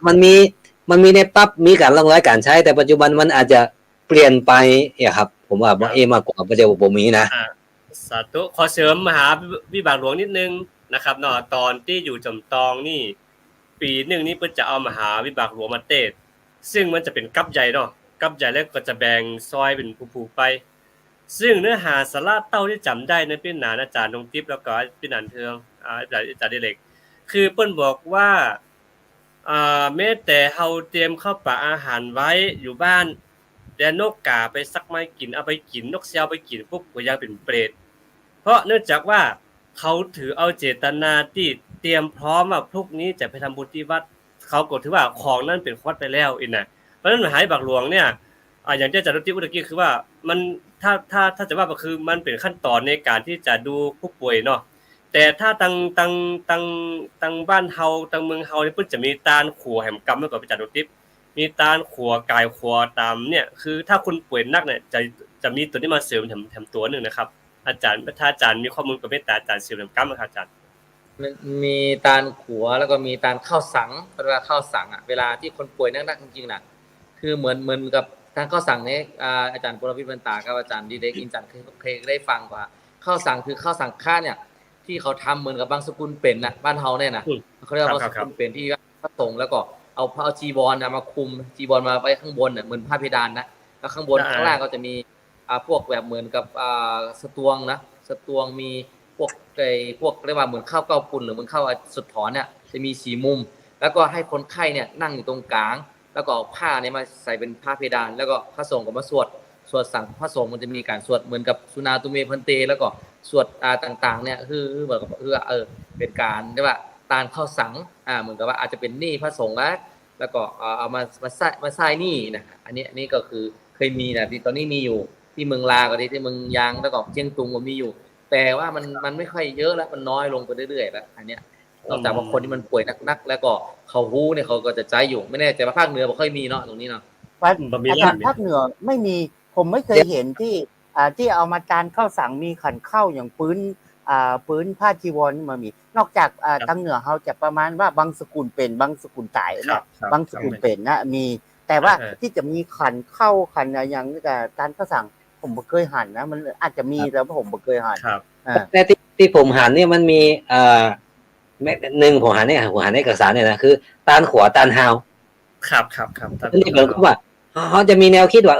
มันมีในปั๊บมีการลงรายการใช้แต่ปัจจุบันมันอาจจะเปลี่ยนไปครับผมว่ามากกว่าประเดี๋ยวผมมีนะสาธุขอเสริมมหาวิบากหลวงนิดนึงนะครับเนาะตอนที่อยู่จำตองนี่ปีหนึ่งนี่เพิ่นจะเอามหาวิบากหลวงมาเทศซึ่งมันจะเป็นกัปใหญ่เนาะกัปใหญ่แล้วก็จะแบ่งซอยเป็นผู้ๆไปซึ่งเนื้อหาสาระเต้าที่จำได้นั้นเป็นหนาอาจารย์นงทิพย์แล้วก็เป็นอันเทืองอาจารย์ดิเรกคือเพิ่นบอกว่าแม้แต่เฮาเตรียมข้าวปลาอาหารไว้อยู่บ้านแต่นกกาไปสักไม้กินเอาไปกินนกแซวไปกินปุ๊บก็ยังเป็นเปรตเพราะเนื่องจากว่าเขาถือเอาเจตนาที่เตรียมพร้อมว่าพวกนี้จะไปทำบุญที่วัดเขาก็ถือว่าของนั้นเป็นวัดไปแล้วอินน่ะเพราะฉะนั้นมหาวิบากหลวงเนี่ยอย่างที่อาจารย์นงทิพย์พูดเมื่อกี้คือว่ามันถ้าจะว่าก็คือมันเป็นขั้นตอนในการที่จะดูผู้ป่วยเนาะแต่ถ้าตังบ้านเฮาตังเมืองเฮาเนี่ยเพิ่นจะมีตาลขัวแหมกรรมเมื่อก่อนอาจารย์นงทิพย์มีตาลขัวกายขัวตามเนี่ยคือถ้าคุณป่วยนักเนี่ยจะมีตัวนี้มาเสริมแถมตัวนึงนะครับอาจารย์ถ้าอาจารย์มีข้อมูลกับเมตตาอาจารย์เสริมกรรมครับอาจารย์มีตาลขัวแล้วก็มีตาลข้าวสังเวลาข้าวสังเวลาที่คนป่วยนักๆจริงๆน่ะคือเหมือนกับทางข้าวสังเนี่ยอาจารย์ปรวิทย์บรรตากับอาจารย์ดิเรกอินจันทร์เคยได้ฟังว่าข้าวสังคือข้าวสังฆาเนี่ยที่เขาทำเหมือนกับบางสกุลเป็นน่ะบ้านเฮาเนี่ยนะเขาเรียกว่าบางสกุลเป็นที่พระสงฆ์แล้วก็เอาจีวรมาคุมจีวรมาไว้ข้างบนน่ะเหมือนผ้าเพดานนะแล้วข้างบนข้างล่างก็จะมีพวกแบบเหมือนกับสตวงนะสตวงมีพวกเรียกว่าเหมือนข้าวเก้าปุนหรือเหมือนข้าวสุดถอนเนี่ยจะมี4มุมแล้วก็ให้คนไข้เนี่ยนั่งอยู่ตรงกลางแล้วก็เอาผ้าเนี่ยมาใส่เป็นผ้าเพดานแล้วก็พระสงฆ์ก็มาสวดสั่งพระสงฆ์มันจะมีการสวดเหมือนกับสุนาตุเมพันเตแล้วก็สวดต่างๆเนี่ยคือเหมือนกับเป็นการเรียกว่าตาลข้าวสังเหมือนกับว่าอาจจะเป็นหนี้พระสงฆ์นะแล้วก็เอามาใส่หนี้นะอันนี้ก็คือเคยมีนะที่ตอนนี้มีอยู่ที่เมืองลาวกับที่เมืองยางแล้วก็เชียงตุงก็มีอยู่แต่ว่ามันไม่ค่อยเยอะแล้วมันน้อยลงไปเรื่อยๆแล้วอันเนี้ยนอกจากว่าคนที่มันป่วยนักๆแล้วก็เขาฮู้เนี่ยเขาก็จะใจอยู่ไม่แน่ใจว่าภาคเหนือบ่ค่อยมีเนาะตรงนี้เนาะอาจารย์ภาคเหนือไม่มีผมไม่เคยเห็นที่เอามาจานข้าวสังมีขันข้าวอย่างปืนผ้าจีวรมามีนอกจากทางเหนือเขาจะประมาณว่าบางสกุลเป็นบางสกุลตายนะบางสกุลเป็นนะมีแต่ว่าที่จะมีขันเข้าขันอย่างนี้แต่จานข้าวสังผมบ่เคยหันนะมันอาจจะมีแล้วผมบ่เคยหันแต่ที่ผมหันเนี่ยมันมีหนึ่งผมหันเอกสารเนี่ยนะคือตาลขัวตาลฮาวครับนี่เหมือนกับว่าเขาจะมีแนวคิดว่า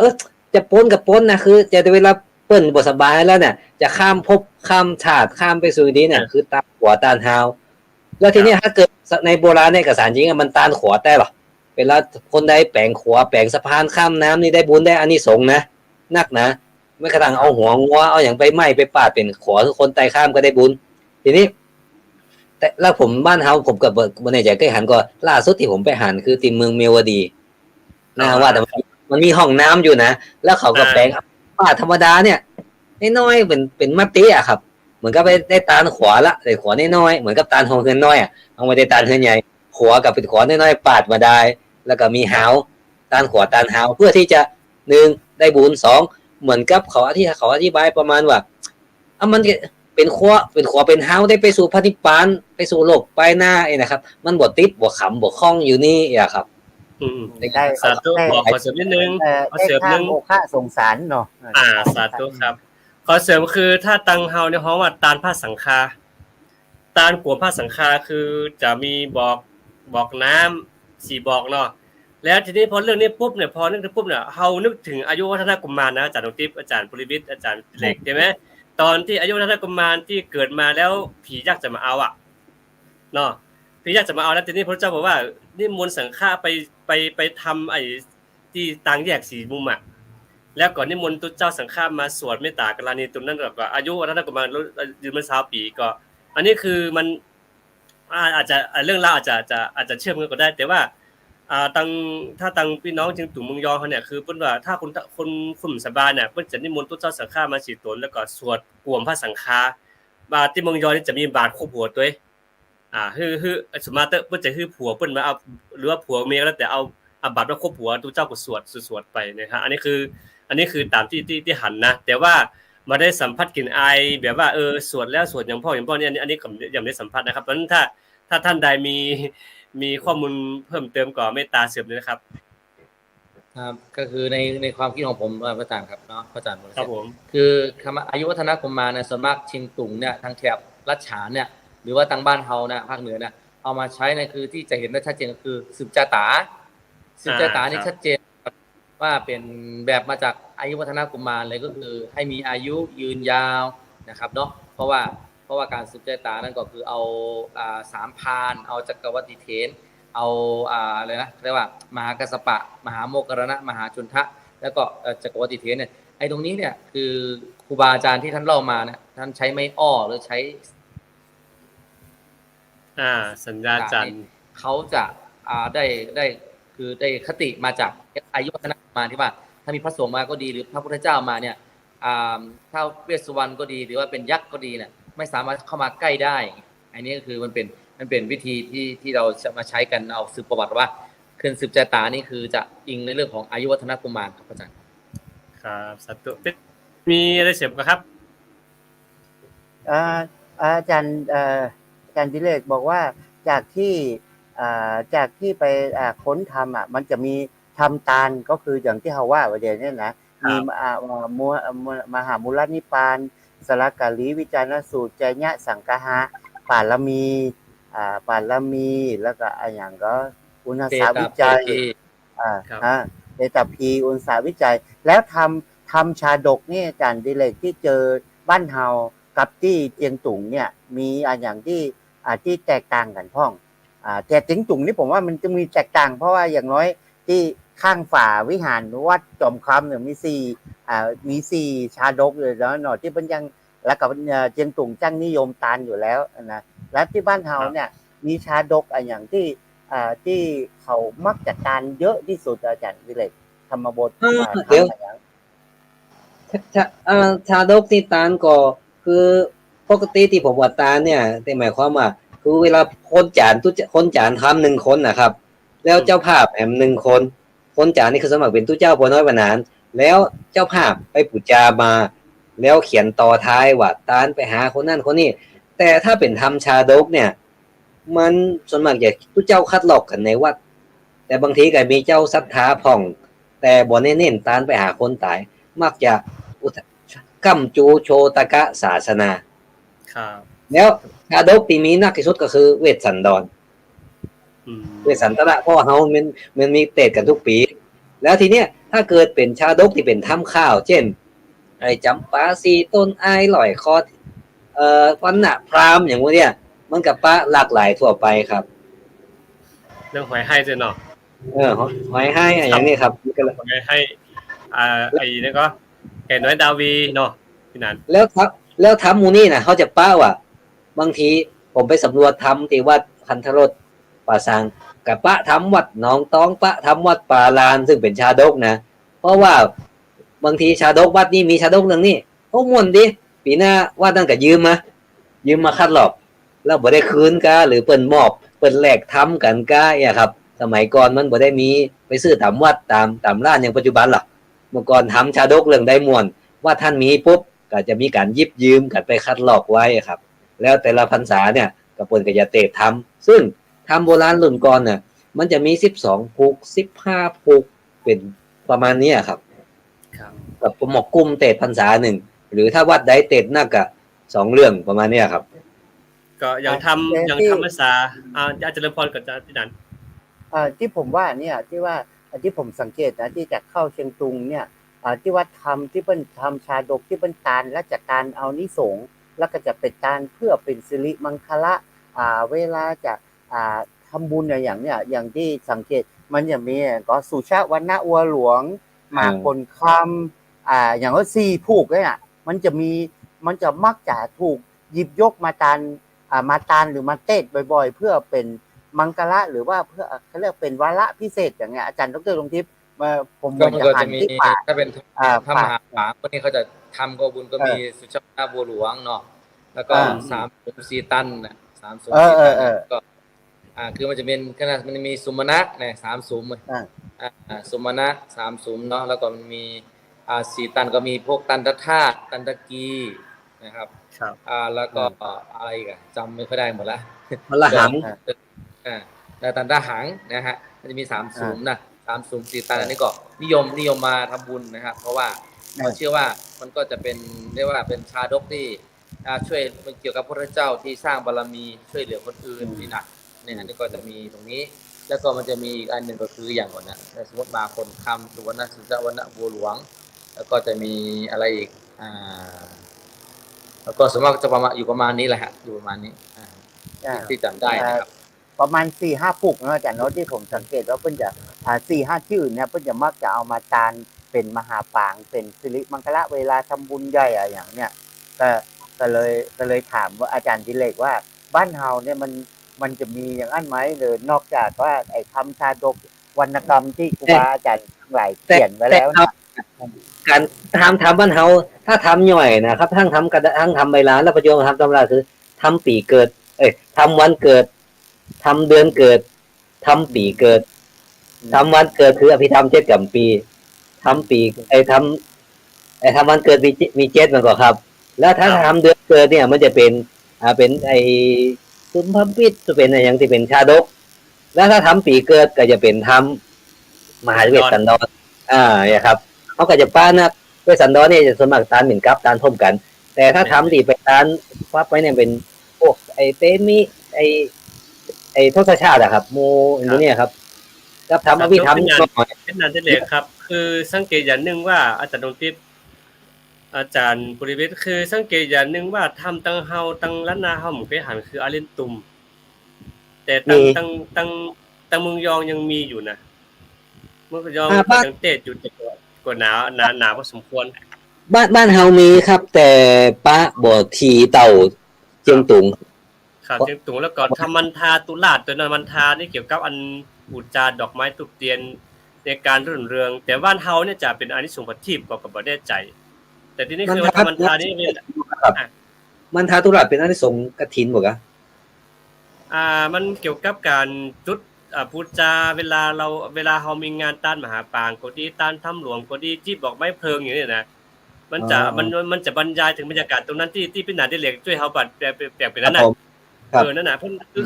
จะปนกับปนนะคือจะเวลาเปิ้นบ่สบายแล้วเนี่ยจะข้ามภพข้ามชาติข้ามไปสู่นี้เนี่ยคือตาลขัวตาลฮาวแล้วทีนี้ถ้าเกิดในโบราณเอกสารจริงมันตาลขัวแต่หรอเวลาคนใดแปลงขัวแปลงสะพานข้ามน้ำนี่ได้บุญได้อานิสงส์นะนักนะไม่กระทั่งเอาหัวงัวเอาอย่างไปไหม้ไปปาดเป็นขัวทุกคนไต่ข้ามก็ได้บุญทีนี้แต่แล้วผมบ้านเฮาผมกับบนในใจใกล้หันก็ล่าสุดที่ผมไปหันคือที่เมืองเมวดีนะว่าแต่มันมีห้องน้ำอยู่นะแล้วเขาก็แปลงป้าธรรมดาเนี่ยน้อยๆเป็นมัตติอ่ะครับเหมือนกับไปได้ตาลขวาละได้ขวาน้อยๆเหมือนกับตาลหงเฮือนน้อยอ่ะเอามาได้ตาลเฮือนใหญ่ขวากับเป็นขวาน้อยๆปาดมาได้แล้วก็มีหาวตาลขวาตาลหาวเพื่อที่จะ1ได้บุญ2เหมือนกับเขาอธิบายประมาณว่ามันเป็นขวาเป็นหาวได้ไปสู่พระนิพพานไปสู่โลกไปหน้านะครับมันบ่ติดบ่ขำบ่คล้องอยู่นี่อ่ะครับได้สาธุขอเสริมนิดนึงขอเสริมนึงโอค่าสงสารเนาะสาธุครับขอเสริมคือถ้าตังเฮาในฮ้องว่าตาลผ้าสังฆาตาลกัวผ้าสังฆาคือจะมีบอกน้ำ4บอกเนาะ แล้วทีนี้พอเรื่องนี้ปุ๊บเนี่ยพอนึกถึงปุ๊บเนี่ยเฮานึกถึงอายุวัฒนกุมารนะอาจารย์ดงติ๊บอาจารย์ปริวิทย์อาจารย์เหล็กใช่ไหมตอนที่อายุวัฒนกุมารที่เกิดมาแล้วผียักษ์จะมาเอาอ่ะเนาะผียักษ์จะมาเอาแล้วทีนี้พระเจ้าบอกว่านิมนต์สังฆาไปทำไอ้ที่ต่างแยกสี่มุมอ่ะแล้วก่อนนิมนต์ตุเจ้าสังฆามาสวดเมตตากรณีตรงนั้นก็อายุวัฒนกุมารยืนมา20 ปีก็อันนี้คือมันอาจจะเรื่องราวอาจจะเชื่อมกันก็ได้แต่ว่าถ้าตังพี่น้องจึงตุ่มเมืองยองเขาเนี่ยคือเพิ่นว่าถ้าคุณสบายเนี่ยเพิ่นจะนิมนต์ตุ๊เจ้าสังฆามา4 ตนแล้วก็สวดกวมพระสังฆาบาทที่เมืองยองนี่จะมีบาทควบหัวตัวฮือสมมาเตอร์เพิ่นจะฮือผัวเพิ่นมาเอาหรือว่าผัวเมียแล้วแต่เอาบาทมาควบหัวตุ๊เจ้าก็สวดไปนะครับอันนี้คือตามที่หันนะแต่ว่ามาได้สัมผัสกลิ่นอายแบบว่าสวดแล้วสวดอย่างพ่อนี่อันนี้ผมยังไม่ได้สัมผัสนะครับเพราะฉะนั้นถ้าท่านใดมีข้อมูลเพิ่มเติมก็เมตตาเสริมเลยนะครับครับก็คือในความคิดของผมพระอาจารย์ครับเนาะพระอาจารย์ครับผมคือคำว่าอายุวัฒนกุมารเนี่ยส่วนมากเชียงตุงเนี่ยทางแถบลัดฉานเนี่ยหรือว่าทางบ้านเฮาเนี่ยภาคเหนือเนี่ยเอามาใช้ในคือที่จะเห็นได้ชัดเจนก็คือสืบจาตานี่ชัดเจนว่าเป็นแบบมาจากอายุวัฒนกุมารเลยก็คือให้มีอายุยืนยาวนะครับเนาะเพราะว่าการสืบจาตานั่นก็คือเอาสามพานเอาจักรวรรดิเถรเอาอะไรนะเรียกว่ามหากัสสปะมหาโมคคารณะมหาจุนทะแล้วก็จักรวรรดิเถรเนี่ยไอ้ตรงนี้เนี่ยคือครูบาอาจารย์ที่ท่านเล่ามาเนี่ยท่านใช้ไม้อ้อหรือใช้สัญญาจันทร์เขาจะได้คือได้คติมาจากอายุวัฒนกุมารที่ว่าถ้ามีพระสงฆ์มาก็ดีหรือพระพุทธเจ้ามาเนี่ยถ้าเวสสุวรรณก็ดีหรือว่าเป็นยักษ์ก็ดีเนี่ยไม่สามารถเข้ามาใกล้ได้อันนี้ก็คือมันเป็นวิธีที่เราจะมาใช้กันเอาสืบประวัติว่าเคลื่อนสืบจาตานี่คือจะอิงในเรื่องของอายุวัฒนกุมารครับอาจารย์ครับสาธุมีอะไรเสริมครับอาจารย์ดิเรกบอกว่าจากที่ไปค้นทำมันจะมีทำตาลก็คืออย่างที่เขาว่าประเดี๋ยวนี้นะมีมหามูลนิพานสระกาลีวิจารณสูตรใจญะสังฆะปาลมีแล้วก็อย่างก็อุณสาวิจัยเดตพีอุณสาวิจัยแล้วทำชาดกนี่อาจารย์ดิเรกที่เจอบ้านเฮากับที่เจียงตุงเนี่ยมีอย่างที่แตกต่างกันพ่องแต่เจียงตุงนี่ผมว่ามันจะมีแตกต่างเพราะว่าอย่างน้อยที่ข้างฝ่าวิหารวัดจอมคำเนี่ยมี4ชาดกเลยแล้วหน่อยที่เป็นยังแล้วกับเจียงตุงจังนิยมตานอยู่แล้วนะแล้วที่บ้านเฮาเนี่ยมีชาดกอย่างที่เขามักจะตานเยอะที่สุดอาจารย์ดิเรกธรรมบทเดี๋ยวชาดกที่ตานก็คือปกติที่ผมว่าตานเนี่ยแต่หมายความว่าคือเวลาคนจานทำ1 คนนะครับแล้วเจ้าภาพแหม1 คนจานนี่คือสมัครเป็นตู้เจ้าพอน้อยวันนั้นแล้วเจ้าภาพไปปูจามาแล้วเขียนต่อท้ายว่าตานไปหาคนนั่นคนนี้แต่ถ้าเป็นทำชาดกเนี่ยมันส่วนมากจะตู้เจ้าคัดลอกกันในวัดแต่บางทีก็มีเจ้าศรัทธาผ่องแต่บ่เน้นตานไปหาคนตายมักจะกัมจูโชตกะศาสนาครับแล้วชาดกที่มีนักที่สุดก็คือเวสสันดรเวสสันตระเพราะเฮามันมีเตะกันทุกปีแล้วทีเนี้ยถ้าเกิดเป็นชาดกที่เป็นถ้ำข้าวเช่นไอ้จำปาสีต้นไอ้ลอยคอวันณะพราหมณ์อย่างพวกเนี้ยมันกับปะหลากหลายทั่วไปครับเรื่องหอยให้ด้วยเนาะหอยให้อย่างนี้ครับหอยให้ไอ้นี่ก็แก่น้อยดาวีเนาะที่นั้นแล้วทำมูนี่นะเขาจะป้าว่าบางทีผมไปสำรวจทำที่วัดพันธรสป่าสังกับปะทำวัดหนองตองปะทำวัดป่าลานซึ่งเป็นชาดกนะเพราะว่าบางทีชาดกวัดนี้มีชาดกเรื่องนี้โอ้ม่วนดิปีหน้าวัดนั่นก็ยืมมาคัดหลอกแล้วบ่ได้คืนกะหรือเปิ้นมอบเปิ้นแลกทำกันกะเนี่ยครับสมัยก่อนมันบ่ได้มีไปซื้อตามวัดตามร้านอย่างปัจจุบันหรอกเมื่อก่อนทำชาดกเรื่องใดม่วนว่าท่านมีปุ๊บก็จะมีการยิบยืมกันไปคัดลอกไว้ครับแล้วแต่ละพรรษาเนี่ยก็เปิ้นก็จะเตะทำซึ่งทำโบราณรุ่นก่อนน่ะมันจะมี12ผูก15ผูกเป็นประมาณนี้ครับกับหมอกกุ้มเตะพรรษา1หรือถ้าวัดใดเตะนักก็2เรื่องประมาณนี้ครับก็อย่างทำภาษาอาจารย์เจริญพรกับอาจารย์ที่นั้น ที่ผมว่าเนี่ยที่ว่าที่ผมสังเกตนะที่จากเข้าเชียงตุงเนี่ยที่ว่าทำที่เปิ้นทำชาดกที่เปิ้นตาลและจากการเอานิสงส์แล้วก็จะเป็นการเพื่อเป็นสิริมังคละเวลาจะอ่าทำบุญอย่างเนี่ยอย่างที่สังเกตมันจะมีก็สุชาติวรรณอัวหลวงหมากผลคำอย่างว่าซีผูกเนี่ยมันจะมีมันจะมักจะถูกหยิบยกมาตานหรือมาเต้นบ่อยๆเพื่อเป็นมังกระหรือว่าเพื่อเขาเรียกเป็นวาระพิเศษอย่างเงี้ยอาจารย์ดรลงทิพย์ผมเห ก็ มือน มัน จะ ก็ หั จะ น มี ที่ป่า ถ้าเป็น พระม ป่า หาฝางพวกนี้เขาจะทำก็บุญก็มีสุชาติบัวหลวงเนาะแล้วก็ อ่า สามสมสีตันน่ะสามสม เออ สีตัน เออ ก็คือมันจะเป็นขนาดมันมีสุมาณะเนี่ยสามสุม อ่า สุมาณะสามสุมเนาะแล้วก็มันมีสีตันก็มีพวกตันตธาตุตันตกีนะครับ ครับ แล้วก็อะไรอีกันจำไม่ค่อยได้หมดละ พระหัง แล้วตันตหังนะฮะมันจะมีสามสุมนะสามสุมสีตันอันนี้ก็นิยมมาทำบุญนะครับเพราะว่าเราเชื่อว่ามันก็จะเป็นเรียกว่าเป็นชาดกที่ช่วยมันเกี่ยวกับพระเจ้าที่สร้างบารมีช่วยเหลือคนอื่นนี่นะเนี่ยอันนี้ก็จะมีตรงนี้ แล้วก็มันจะมีอีกอันหนึ่งก็คืออย่างก่อนนะสมมติมาคนคำสุวรรณสุจวรรณบัวหลวง แล้วก็จะมีอะไรอีกแล้วก็สมมติจะประมาณอยู่ประมาณนี้แหละฮะอยู่ประมาณนี้ที่จำได้นะครับ ประมาณ 4-5 ปุกนะอาจารย์เนาะที่ผมสังเกตว่าเพิ่นจะ4-5 ชื่อเนี่ยเพิ่นจะมักจะเอามาตานเป็นมหาปางเป็นสิริมังคละเวลาทำบุญใหญ่อย่างเนี้ยก็เลยถามว่าอาจารย์ดิเลกว่าบ้านเฮาเนี่ยมันจะมีอย่างนั้นไหมหรือนอกจากว่าไอ้คำชาดกวรรณกรรมที่ครูบาอาจารย์ทั้งหลายเขียนไว้แล้วนะ การทำบ้านเฮาถ้าทำย่อยนะครับทั้งทำกระทั่งทำใบลานแล้วปัจจุบันทำตำราคือทำปีเกิดทำวันเกิดทำเดือนเกิดทำปีเกิดทำวันเกิดคืออภิธรรม7 กำปีทำปีทำวันเกิดมี7มันก็ครับ แล้วถ้าทำเดือนเกิดเนี่ยมันจะเป็นเป็นสุมภวิตจะเป็นอะไรอย่างที่เป็นชาดก แล้วถ้าทำปีเกิดก็จะเป็นทำมหาเวทสันดรเนี่ยครับเขาก็จะป้านะเวทสันดรเนี่ยจะสมัครตานเหมือนกับตานท่มกัน แต่ถ้าทำตีไปตานฟับไว้เนี่ยเป็นพวกเตมิทศชาติอะครับโมอย่างนี้ครับกับทำอภิธรรมเป็นนันเทเลครับคือสังเกตอย่างหนึ่งว่าอาจารย์ดวงทิพย์อาจารย์ปุริวิทย์คือสังเกตอย่างหนึ่งว่าทำตังเฮาตังล้านนาเฮาหมู่ไปหันคืออารินตุมแต่ตังเมืองยองยังมีอยู่นะเมืองยองยังเตะอยู่แต่กว่าหนาพอสมควรบ้านเฮามีครับ แต่ป้าบ่ทีเต่าเจียงตุงครับเจียงตุงแล้วก็ทำมันทาตุลาดตัวนั้นมันทานี่เกี่ยวกับอันบูชาดอกไม้ตุบเตียนในการรื่นเริงแต่บ้านเฮาเนี่ยจะเป็นอานิสงส์ปฏิบัติก็บ่แน่ใจแต่ที่นี่คือมันทานี่มันทาตุลาดเป็นอานิสงส์กฐินบ่กะมันเกี่ยวกับการจุดบูชาเวลาเฮามีงานต้านมหาปางก็ดีต้านถ้ำหลวงก็ดีที่บอกไม้เพลิงอย่างนี้นะมันจะบรรยายถึงบรรยากาศตรงนั้นที่เป็นหน้าที่เหล็กช่วยเฮาบัดแปลเป็นนั้นน่ะนั่นน่ะ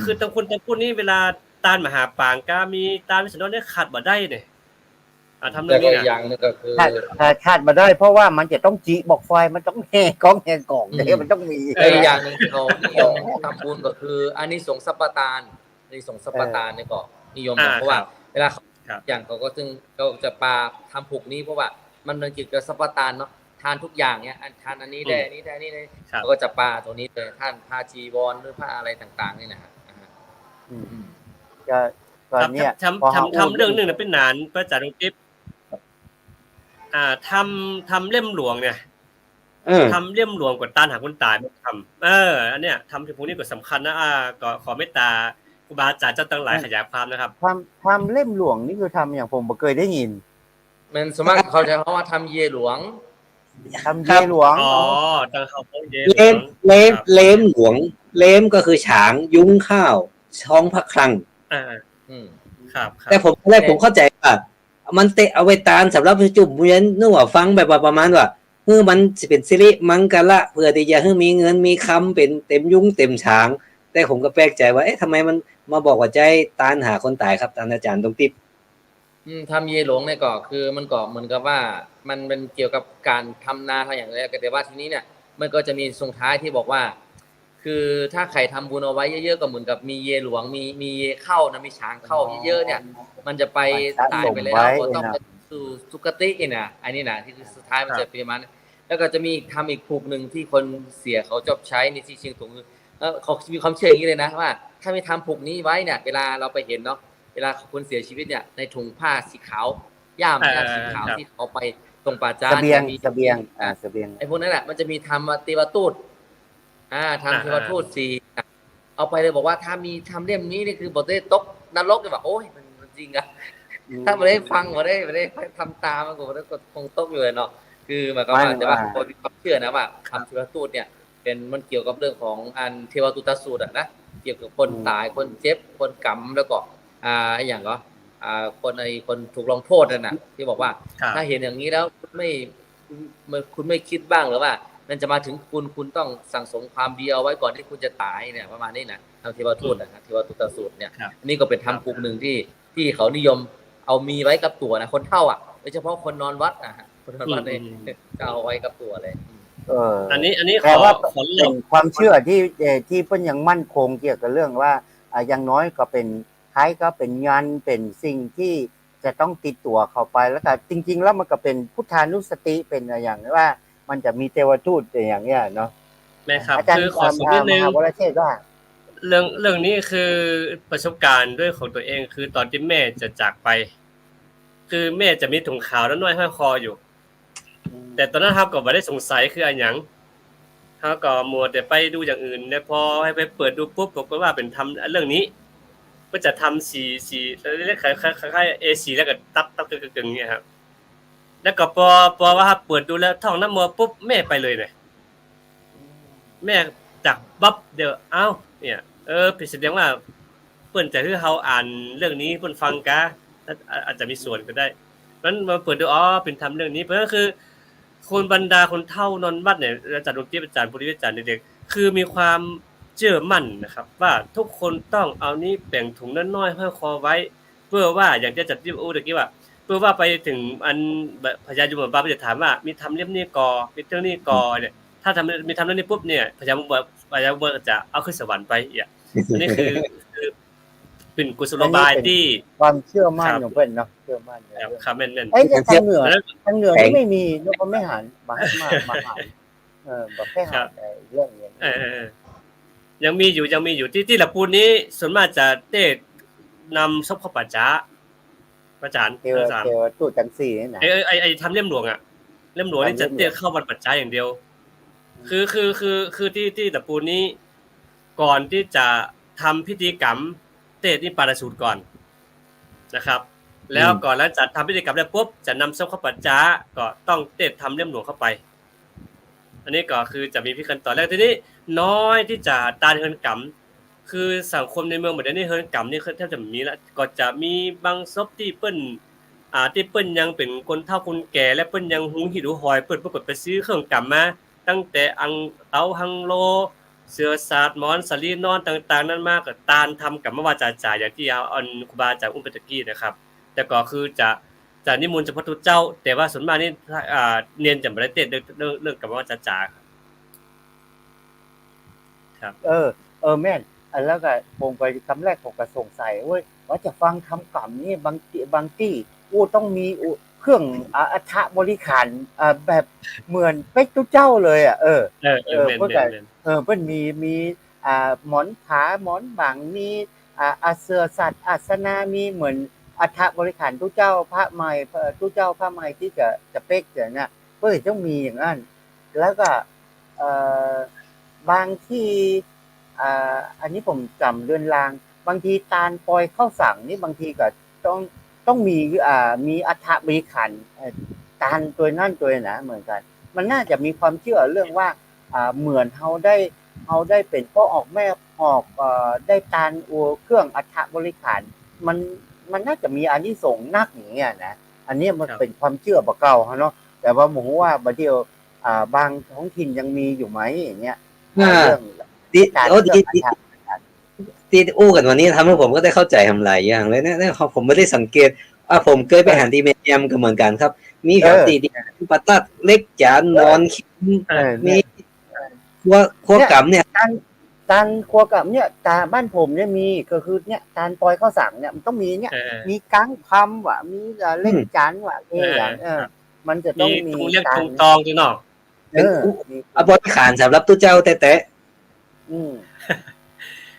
คือตรงคนตรงนี้เวลาต้านมหาปางก็มีต้านวิษณุเนี่ยขาดบ่ได้เนี่ยทำเรื่องนี้นะอย่างนึงก็คือขาดมาได้เพราะว่ามันจะต้องจีบอกไฟมันต้องแห่กล้องเนี่ยมันต้องมีอย่างนึงที่เขานิยมทำบุญก็คืออานิสงส์สัพพทานอานิสงส์สัพพทานเนี่ยก็นิยมเพราะว่าเวลาอย่างเขาก็ซึ่งเขาจะปาทำผูกนี้เพราะว่ามันเกี่ยวกับสัพพทานเนาะทานทุกอย่างเนี่ยทานอันนี้ได้อันนี้ได้นี่เลยเขาก็จะปาตัวนี้เลยท่านผ้าจีวรหรือผ้าอะไรต่างๆนี่นะฮะก็เนี่ยทำเรื่องนึงน่ะเป็นนานพระอาจารย์ดวงทิพย์ทำเล่มหลวงเนี่ยทำเล่มหลวงกว่าต้านหาคนตายไม่ทำอันเนี้ยทำถึงพวกนี้ก็สำคัญนะก็ขอเมตตาครูบาอาจารย์เจ้าตั้งหลายขยายความนะครับทำเล่มหลวงนี่คือทำอย่างผมบ่เคยได้ยินมันสมมติเขาจะว่าทำเยหลวงทำเยหลวงตั้งเขาเยเล้มหลวงเล้มก็คือฉางยุ้งข้าวช่องพระคลังครับแต่ผมเข้าใจว่ามันเตะเอาไว้ตานสำหรับจุ่มเวียนนึกว่าฟังแบบประมาณว่ามันจะเป็นสิริมังกละเพื่อที่จะให้มีเงินมีคำเป็นเต็มยุ้งเต็มฉางแต่ผมก็แปลกใจว่าทำไมมันมาบอกว่าใจตานหาคนตายครับอาจารย์ตรงติ๊บทำเยหลวงเนี่ยก็คือมันก็เหมือนกับว่ามันเป็นเกี่ยวกับการทำนาทำอย่างไรแต่ว่าทีนี้เนี่ยมันก็จะมีส่งท้ายที่บอกว่า คือถ้าใครทำบุญเอาไว้เยอะๆก็เหมือนกับมีเยหลวงมีเยเข้านะมีช้างเข้าเยอะๆเนี่ย มันจะไปตายไปแล้วก็ต้องไปสู่สุคตินะอันนี้นะที่สุดท้ายมันจะเป็นมันแล้วก็จะมีทำอีกผูกหนึ่งที่คนเสียเขาจบใช้ในที่เชียงตุงเขามีความเชื่ออย่างนี้เลยนะว่าถ้าไม่ทำผูกนี้ไว้เนี่ยเวลาเราไปเห็นเนาะเวลาคนเสียชีวิตเนี่ยในถุงผ้าสีขาวย่ามสีขาวที่เขาไปตรงป่าจ้า เสบียงเสบียงไอ้พวกนั้นแหละมันจะมีทำเทวทูตทำเทวทูตสี่เอาไปเลยบอกว่าถ้ามีทำเล่มนี้นี่คือบทได้ตกนรกเลยแบบโอ้ยมันจริงอะถ้าไม่ได้ฟังไม่ได้ทำตามมันก็คงตกอยู่เลยเนาะคือหมายความว่าแต่ว่าคนมีความเชื่อนะว่าทำเทวทูตเนี่ยเป็นมันเกี่ยวกับเรื่องของอันเทวทูตสูตรนะเกี่ยวกับคนตายคนเจ็บคนกรรมแล้วก็อย่างก็คนถูกลงโทษนั่นน่ะที่บอกว่าถ้าเห็นอย่างนี้แล้วคุณไม่คิดบ้างหรือว่ามันจะมาถึงคุณต้องสั่งสมความดีเอาไว้ก่อนที่คุณจะตายเนี่ยประมาณนี้นะทำเทวทูตนะเทวทูตสูตรเนี่ยนี่ก็เป็นทำกลุ่มหนึ่งที่เขานิยมเอามีไว้กับตัวนะคนเฒ่าโดยเฉพาะคนนอนวัดนะฮะคนนอนวัดเนี่ยจะเอาไว้กับตัวเลยอันนี้แต่ว่าเป็นความเชื่อที่เพิ่นยังมั่นคงเกี่ยวกับเรื่องว่าอย่างน้อยก็เป็นคล้ายก็เป็นยันเป็นสิ่งที่จะต้องติดตัวเข้าไปแล้วก็จริงๆแล้วมันก็เป็นพุทธานุสติเป็นอย่างว่ามันจะมีเทวทูตอย่างเงี้ยเนาะแม่ครับคือขอสมนิดนึงวรเชษฐ์ว่าเรื่องนี้คือประสบการณ์ด้วยของตัวเองคือตอนที่แม่จะจากไปคือแม่จะมีถุงขาวน้อยห้อยคออยู่แต่ตอนนั้นครับก็ไม่ได้สงสัยคืออะไรอย่างเขาก็มัวแต่ไปดูอย่างอื่นเนี่ยพอให้ไปเปิดดูปุ๊บบอกว่าเป็นทำเรื่องนี้ก็จะทำสีเรียกคล้ายๆ A4 แล้วก็ตับกึ่งๆเนี่ยครับแล้วก็พอว่าเปิดดูแล้วท่องน้ำมัวปุ๊บแม่ไปเลยเนี่ยแม่จากบับเดี๋ยวเอ้าเนี่ยผิดแสดงว่าเปิ้นจะให้เฮาอ่านเรื่องนี้เปิ้นฟังกะอาจจะมีส่วนก็ได้งั้นมาเปิดดูเป็นทำเรื่องนี้เพราะก็คือคนบรรดาคนเฒ่านอนวัดเนี่ยอาจารย์ดนตรีอาจารย์ปุริอาจารย์เด็กๆคือมีความเชื่อมั่นนะครับว่าทุกคนต้องเอานี้แบ่งถุงน้อยๆห้อยคอไว้เพื่อว่าอย่างที่อาจารย์ตะกี้ว่าเพื่อว่าไปถึงอันพญายมบาลจะถามว่ามีทำเล่มนี้กอมีเรื่องนี้กอเนี่ยถ้ามีทำเรื่องนี้ปุ๊บเนี่ยพญายมบาลจะเอาขึ้นสวรรค์ไปอันนี้คือเป็นกุศโลบายที่ความเชื่อมั่นของเพิ่นเนาะเชื่อมั่นครับแม่นๆทางเหนือนี่ไม่มีนกไม่หันมาหันแบบแค่หันเรื่องนี้ยังมีอยู่ที่ละปูนนี้ส่วนมากจะเต้นำซบเข้าป่าช้าอาจารย์เทวทูตจังซี่นี่นะไอ้ทำเล่มหลวงเล่มหลวงนี่จะเต้เข้าวัดป่าช้าอย่างเดียวคือที่ละปูนนี้ก่อนที่จะทำพิธีกรรมเต้นี่ปาราสูตรก่อนนะครับแล้วก่อนแล้วจะทำพิธีกรรมแล้วปุ๊บจะนำซบเข้าป่าช้าก็ต้องเต้ทำเล่มหลวงเข้าไปอันนี้ก็คือจะมีพิธีขั้นตอนแรกทีนี้น้อยที่จะตานเฮินกรรมคือสังคมในเมืองเหมือนนี้เฮินกรรมนี่แทบจะมีแล้วก็จะมีบางศพที่เปิ้นที่เปิ้นยังเป็นคนเฒ่าคนแก่และเปิ้นยังหุงหิวหอยเปิ้นปรากฏไปซื้อเครื่องกรรมมาตั้งแต่อังเตาฮังโลเสือสาดหมอนสลีนอนต่างๆนั้นมาก็ตานทำกรรมวาจาจ่ายอย่างที่อันครูบาอาจารย์อุ้มเปตะกี้นะครับแต่ก็คือจะนิมนต์เฉพาะทุกเจ้าแต่ว่าส่วนมากนี่เนียนจะบ่ได้เตะเรื่องกรรมวาจาจ่าครับแม่นแล้วก็ผมไปคำแรกผมก็สงสัยเว้ยว่าจะฟังคำกรรมนี่บางที่ต้องมีเครื่องอัฐบริขารแบบเหมือนเป๊กทุกเจ้าเลยเพิ่นมีหมอนผาหมอนบังมีเสื้อสัตว์อาสนะมีเหมือนอัฐบริขารทุกเจ้าพระใหม่ทุกเจ้าพระใหม่ที่จะเป๊กเนี่ยเพิ่นต้องมีอย่างนั้นแล้วก็บางที่อันนี้ผมจำเรือนรางบางทีตาลปอยเข้าสั่งนี่บางทีก็ต้องมีอัฐบริขารตาลตัวนั่นตัวนะเหมือนกันมันน่าจะมีความเชื่อเรื่องว่าเหมือนเฮาได้เป็นพ่อออกแม่ออกได้ตาลเครื่องอัฐบริขารมันน่าจะมีอานิสงส์นักอย่างเงี้ยนะอันนี้มันเป็นความเชื่อบ่เก่าเนาะแต่ว่าหมู่ว่าบางทีบางท้องถิ่นยังมีอยู่ไหมอย่างเงี้ยเรื่องที่อู้กันวันนี้ทำให้ผมก็ได้เข้าใจทำหลายอย่างเลยเนี่ยผมไม่ได้สังเกตผมเคยไปหาที่เมยมก็เหมือนกันครับมีครับที่ปาตัดเล็กจานนอนมีพวกกำเนี่ย ตาลครัวกับเนี่ยตาบ้านผมเนี่ยมีก็คือเนี่ยตาลปอยข้าวสังเนี่ยมันต้องมีเนี่ย เออ มีกังคำว่ะมีเล่นจานว่ะอย่างมันจะต้ มี องมี ตุงเรียก ตา ตุ ล งตองจ้ะเนาะ มี เอาบริขารสำหรับตู้เจ้าแต่ อืม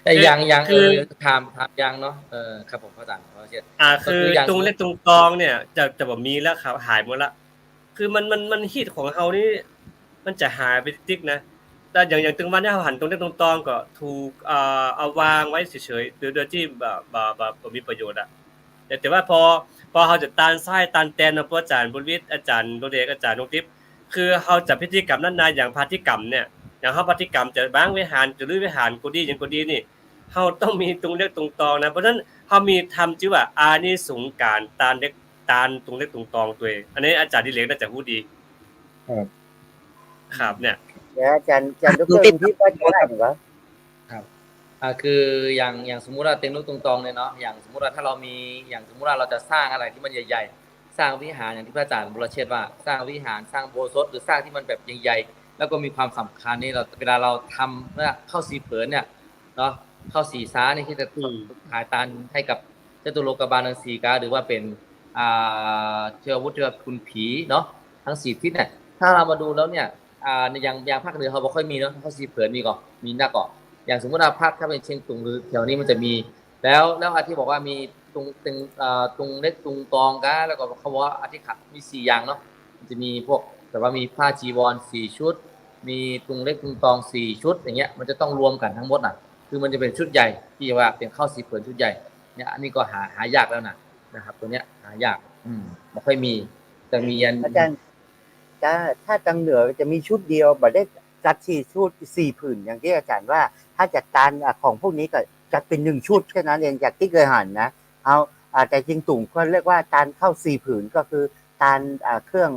แต่ยัง คือ ถามยังเนาะครับผมเข้าใจขอเชิญ คือ อย่าง ตุงเล็กตุงตองเนี่ยจะแบบมีแล้วครับหายหมดละคือมันฮิตของเขานี่มันจะหายไปติ๊กนะแต่อย่างตึงวันเนี่ยเขาหันตรงเล็กตรงตองก็ถูกเอาวางไว้เฉยๆโดยที่แบบมีประโยชน์อ่ะแต่ว่าพอเขาจะตานไส้ตานแตนนะพวกอาจารย์บุญวิทย์อาจารย์โรเดกอาจารย์นุทิพย์คือเขาจะพิธีกรรมนั้นนายอย่างพาธิกรรมเนี่ยอย่างเขาพาธิกรรมจะบ้างวิหารจะรื้อวิหารกูดีอย่างกูดีนี่เขาต้องมีตรงเล็กตรงตองนะเพราะฉะนั้นเขามีทำชื่อว่าอานิสงส์การตานเล็กตานตรงเล็กตรงตองตัวเองอันนี้อาจารย์ดิเรกน่าจะพูดดีครับเนี่ย เดี๋ยวอาจารย์ดรที่ว่าจะได้เหรอ คืออย่างสมมุติว่าเต็มลูกตรงๆเนี่ยเนาะอย่างสมมุติว่าถ้าเรามีอย่างสมมุติว่าเราจะสร้างอะไรที่มันใหญ่ๆสร้างวิหารอย่างที่พระอาจารย์บุรเชษฐ์ว่าสร้างวิหารสร้างโบสถ์หรือสร้างที่มันแบบใหญ่ๆแล้วก็มีความสำคัญนี่เราเวลาเราทำเนี่ยเข้าสีเผินเนี่ยเนาะเข้าสีซ้านี่ที่จะหายตานให้กับจตุโลกบาลทั้ง4กาหรือว่าเป็นเทววุฒิคุณผีเนาะทั้ง4ทิศเนี่ยถ้าเรามาดูแล้วเนี่ยอย่างภาคเหนือเขาบ่ค่อยมีเนาะเข้าสีเผินมีก่อนมีหน้าก่อนอย่างสมมุติว่าภาคถ้าเป็นเชียงตุงหรือแถวนี้มันจะมีแล้วอาที่บอกว่ามีตุงเล็กตุงตองกะแล้วก็เขาบอกว่าอาที่ขัดมี4อย่างเนาะมันจะมีพวกแต่ว่ามีผ้าจีวร4ชุดมีตุงเล็กตุงตอง4ชุดอย่างเงี้ยมันจะต้องรวมกันทั้งหมดน่ะคือมันจะเป็นชุดใหญ่ที่ว่าเป็นข้าวสีเผินชุดใหญ่เนี่ยอันนี้ก็หายากแล้วนะครับตัวเนี้ยหายากไม่ค่อยมีแต่มีอาจารย์ถ้าทางเหนือจะมีชุดเดียวบ่ได้จัด4ชุด4ผืนอย่างที่อาจารย์ว่าถ้าจัดการของพวกนี้ก็จัดเป็น1ชุดแค่นั้นเองจากที่เคยหันนะเอาแต่จริงตุ่งก็เรียกว่าตาลข้าว4ผืนก็คือตาลเครื่อง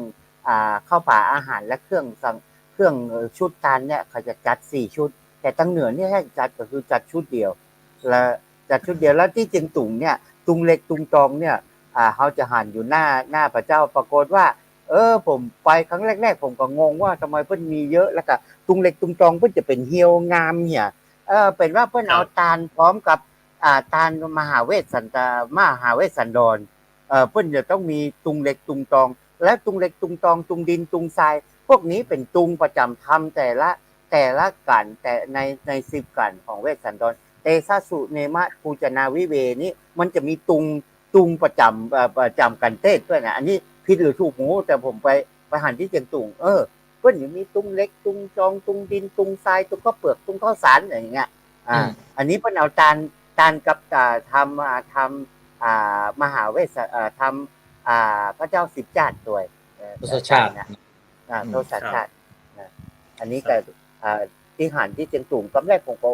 ข้าวป่าอาหารและเครื่องชุดตาลเนี่ยเขาจะจัด4ชุดแต่ทางเหนือเนี่ยให้จัดก็คือจัดชุดเดียวแล้วที่จริงตุ่งเนี่ยตุงเล็กตุงตองเนี่ยเขาจะหันอยู่หน้าพระเจ้าปรากฏว่าผมไปครั้งแรกๆผมก็งงว่าทำไมเพิ่นมีเยอะแล้วก็ตุงเล็กตุงตองเพิ่นจะเป็นเหี่ยวงามเนี่ยเป็นว่าเพิ่นเอาตาลพร้อมกับตาลมหาเวสสันดรเพิ่นจะต้องมีตุงเล็กตุงตองและตุงเล็กตุงตองตุงดินตุงทรายพวกนี้เป็นตุงประจำทำแต่ละกันแต่ใน10กันของเวสสันดรเตซาสุเนมะปูจนาวิเวนี้มันจะมีตุงประจำกันเทศด้วยนะอันนี้ผิดหรือถูกหมูแต่ผมไปหันที่เจียงตุงเพิ่นอยู่มีตุงเล็กตุงจองตุงดินตุงทรายตุงข้าวเปลือกตุงข้าวสารอย่างเงี้ยอันนี้เพิ่นเอาตาลกับทำมหาเวสทำพระเจ้าสิบจาดด้วยทศชาตินะทศชาติอันนี้ก็ที่หันที่เจียงตุงตอนแรกผมก็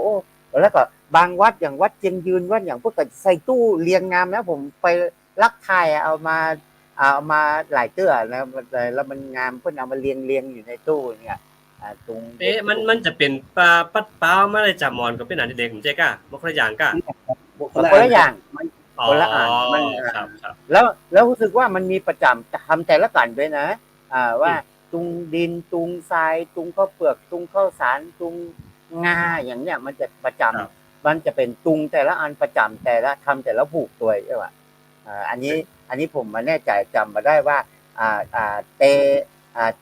แล้วก็บางวัดอย่างวัดเจียงยืนวัดอย่างพวกก็ใส่ตู้เรียงงามนะผมไปลักถ่ายเอามาหลายเตื้อแล้วมันงามเพิ่นเอามาเรียงอยู่ในตู้เนี่ยตรงมันจะเป็นปลาปัดเป้ามาเลยจามอนก็เป็นอันเด็กผมเจ๊ก้าบ่คนละอย่างก้าคนละอย่างมันคนละอันมันครับแล้วรู้สึกว่ามันมีประจำทำแต่ละกันด้วยนะว่าตุงดินตุงทรายตุงข้าวเปลือกตุงข้าวสารตุงงาอย่างเนี้ยมันจะประจำมันจะเป็นตุงแต่ละอันประจำแต่ละทำแต่ละผูกตัวใช่ป่ะอันนี้ผมมาแน่ใจจำมาได้ว่าเ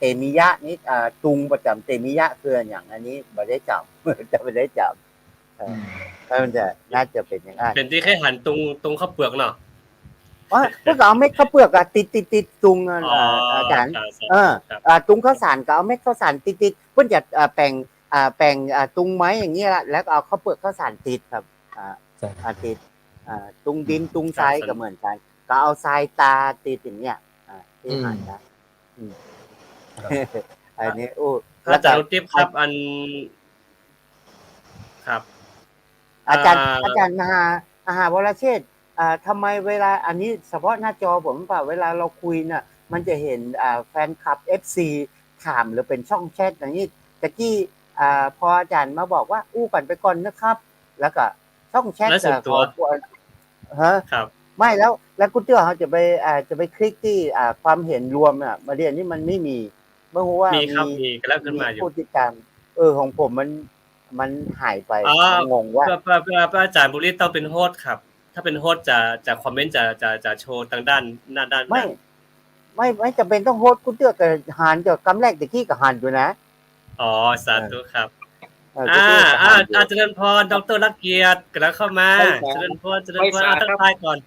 ตมิยะนี่ตุงประจำเตมิยะคืออย่างอันนี้ไม่ได้จำจะไม่ได้จำมันจะน่าจะเป็นอย่างนั้นเป็นที่แค่หันตุงข้าวเปลือกเนาะพวกเอาเม็ดข้าวเปลือกติดตุงอาจารย์ตุงข้าวสารก็เอาเม็ดข้าวสารติดเพื่อจะแปลงตุงไม้อย่างเงี้ยแล้วเอาข้าวเปลือกข้าวสารติดครับติดตุงดินตุงทรายก็เหมือนกันก็เอาทรายตาติดอย่างเงี้ยที่หันนะอันนี้อาจารย์ติ๊บครับอันครับอาจารย์มหาวรเชษฐ์ทำไมเวลาอันนี้เฉพาะหน้าจอผมเปล่าเวลาเราคุยน่ะมันจะเห็นแฟนคลับ FC ถามหรือเป็นช่องแชทอย่างนี้ตะกี้พออาจารย์มาบอกว่ากันไปก่อนนะครับแล้วก็ช่องแชทขอครับไม่แล้วกูเตือนเขาจะไปคลิกที่ความเห็นรวมอ่ะมาเรียนนี่มันไม่มีเมื่อว่ามีครับมีก็แล้วขึ้นมาอยู่ผู้ติดตามของผมมัน มันหายไป อ๋อ งงว่า เพื่ออาจารย์บุรีต้องเป็นโฮสต์ครับ ถ้าเป็นโฮสต์จะคอมเมนต์จะโชว์ทางด้านด้าน ไม่จำเป็นต้องโฮสต์กูเตือกกับหันเดี๋ยวกำแรกตะกี้กับหันอยู่นะ อ๋อสาธุครับ กูเตือกกับหันอยู่ เจริญพรดรลักเกียรติกำลังเข้ามาเจริญพรทักทายก่อน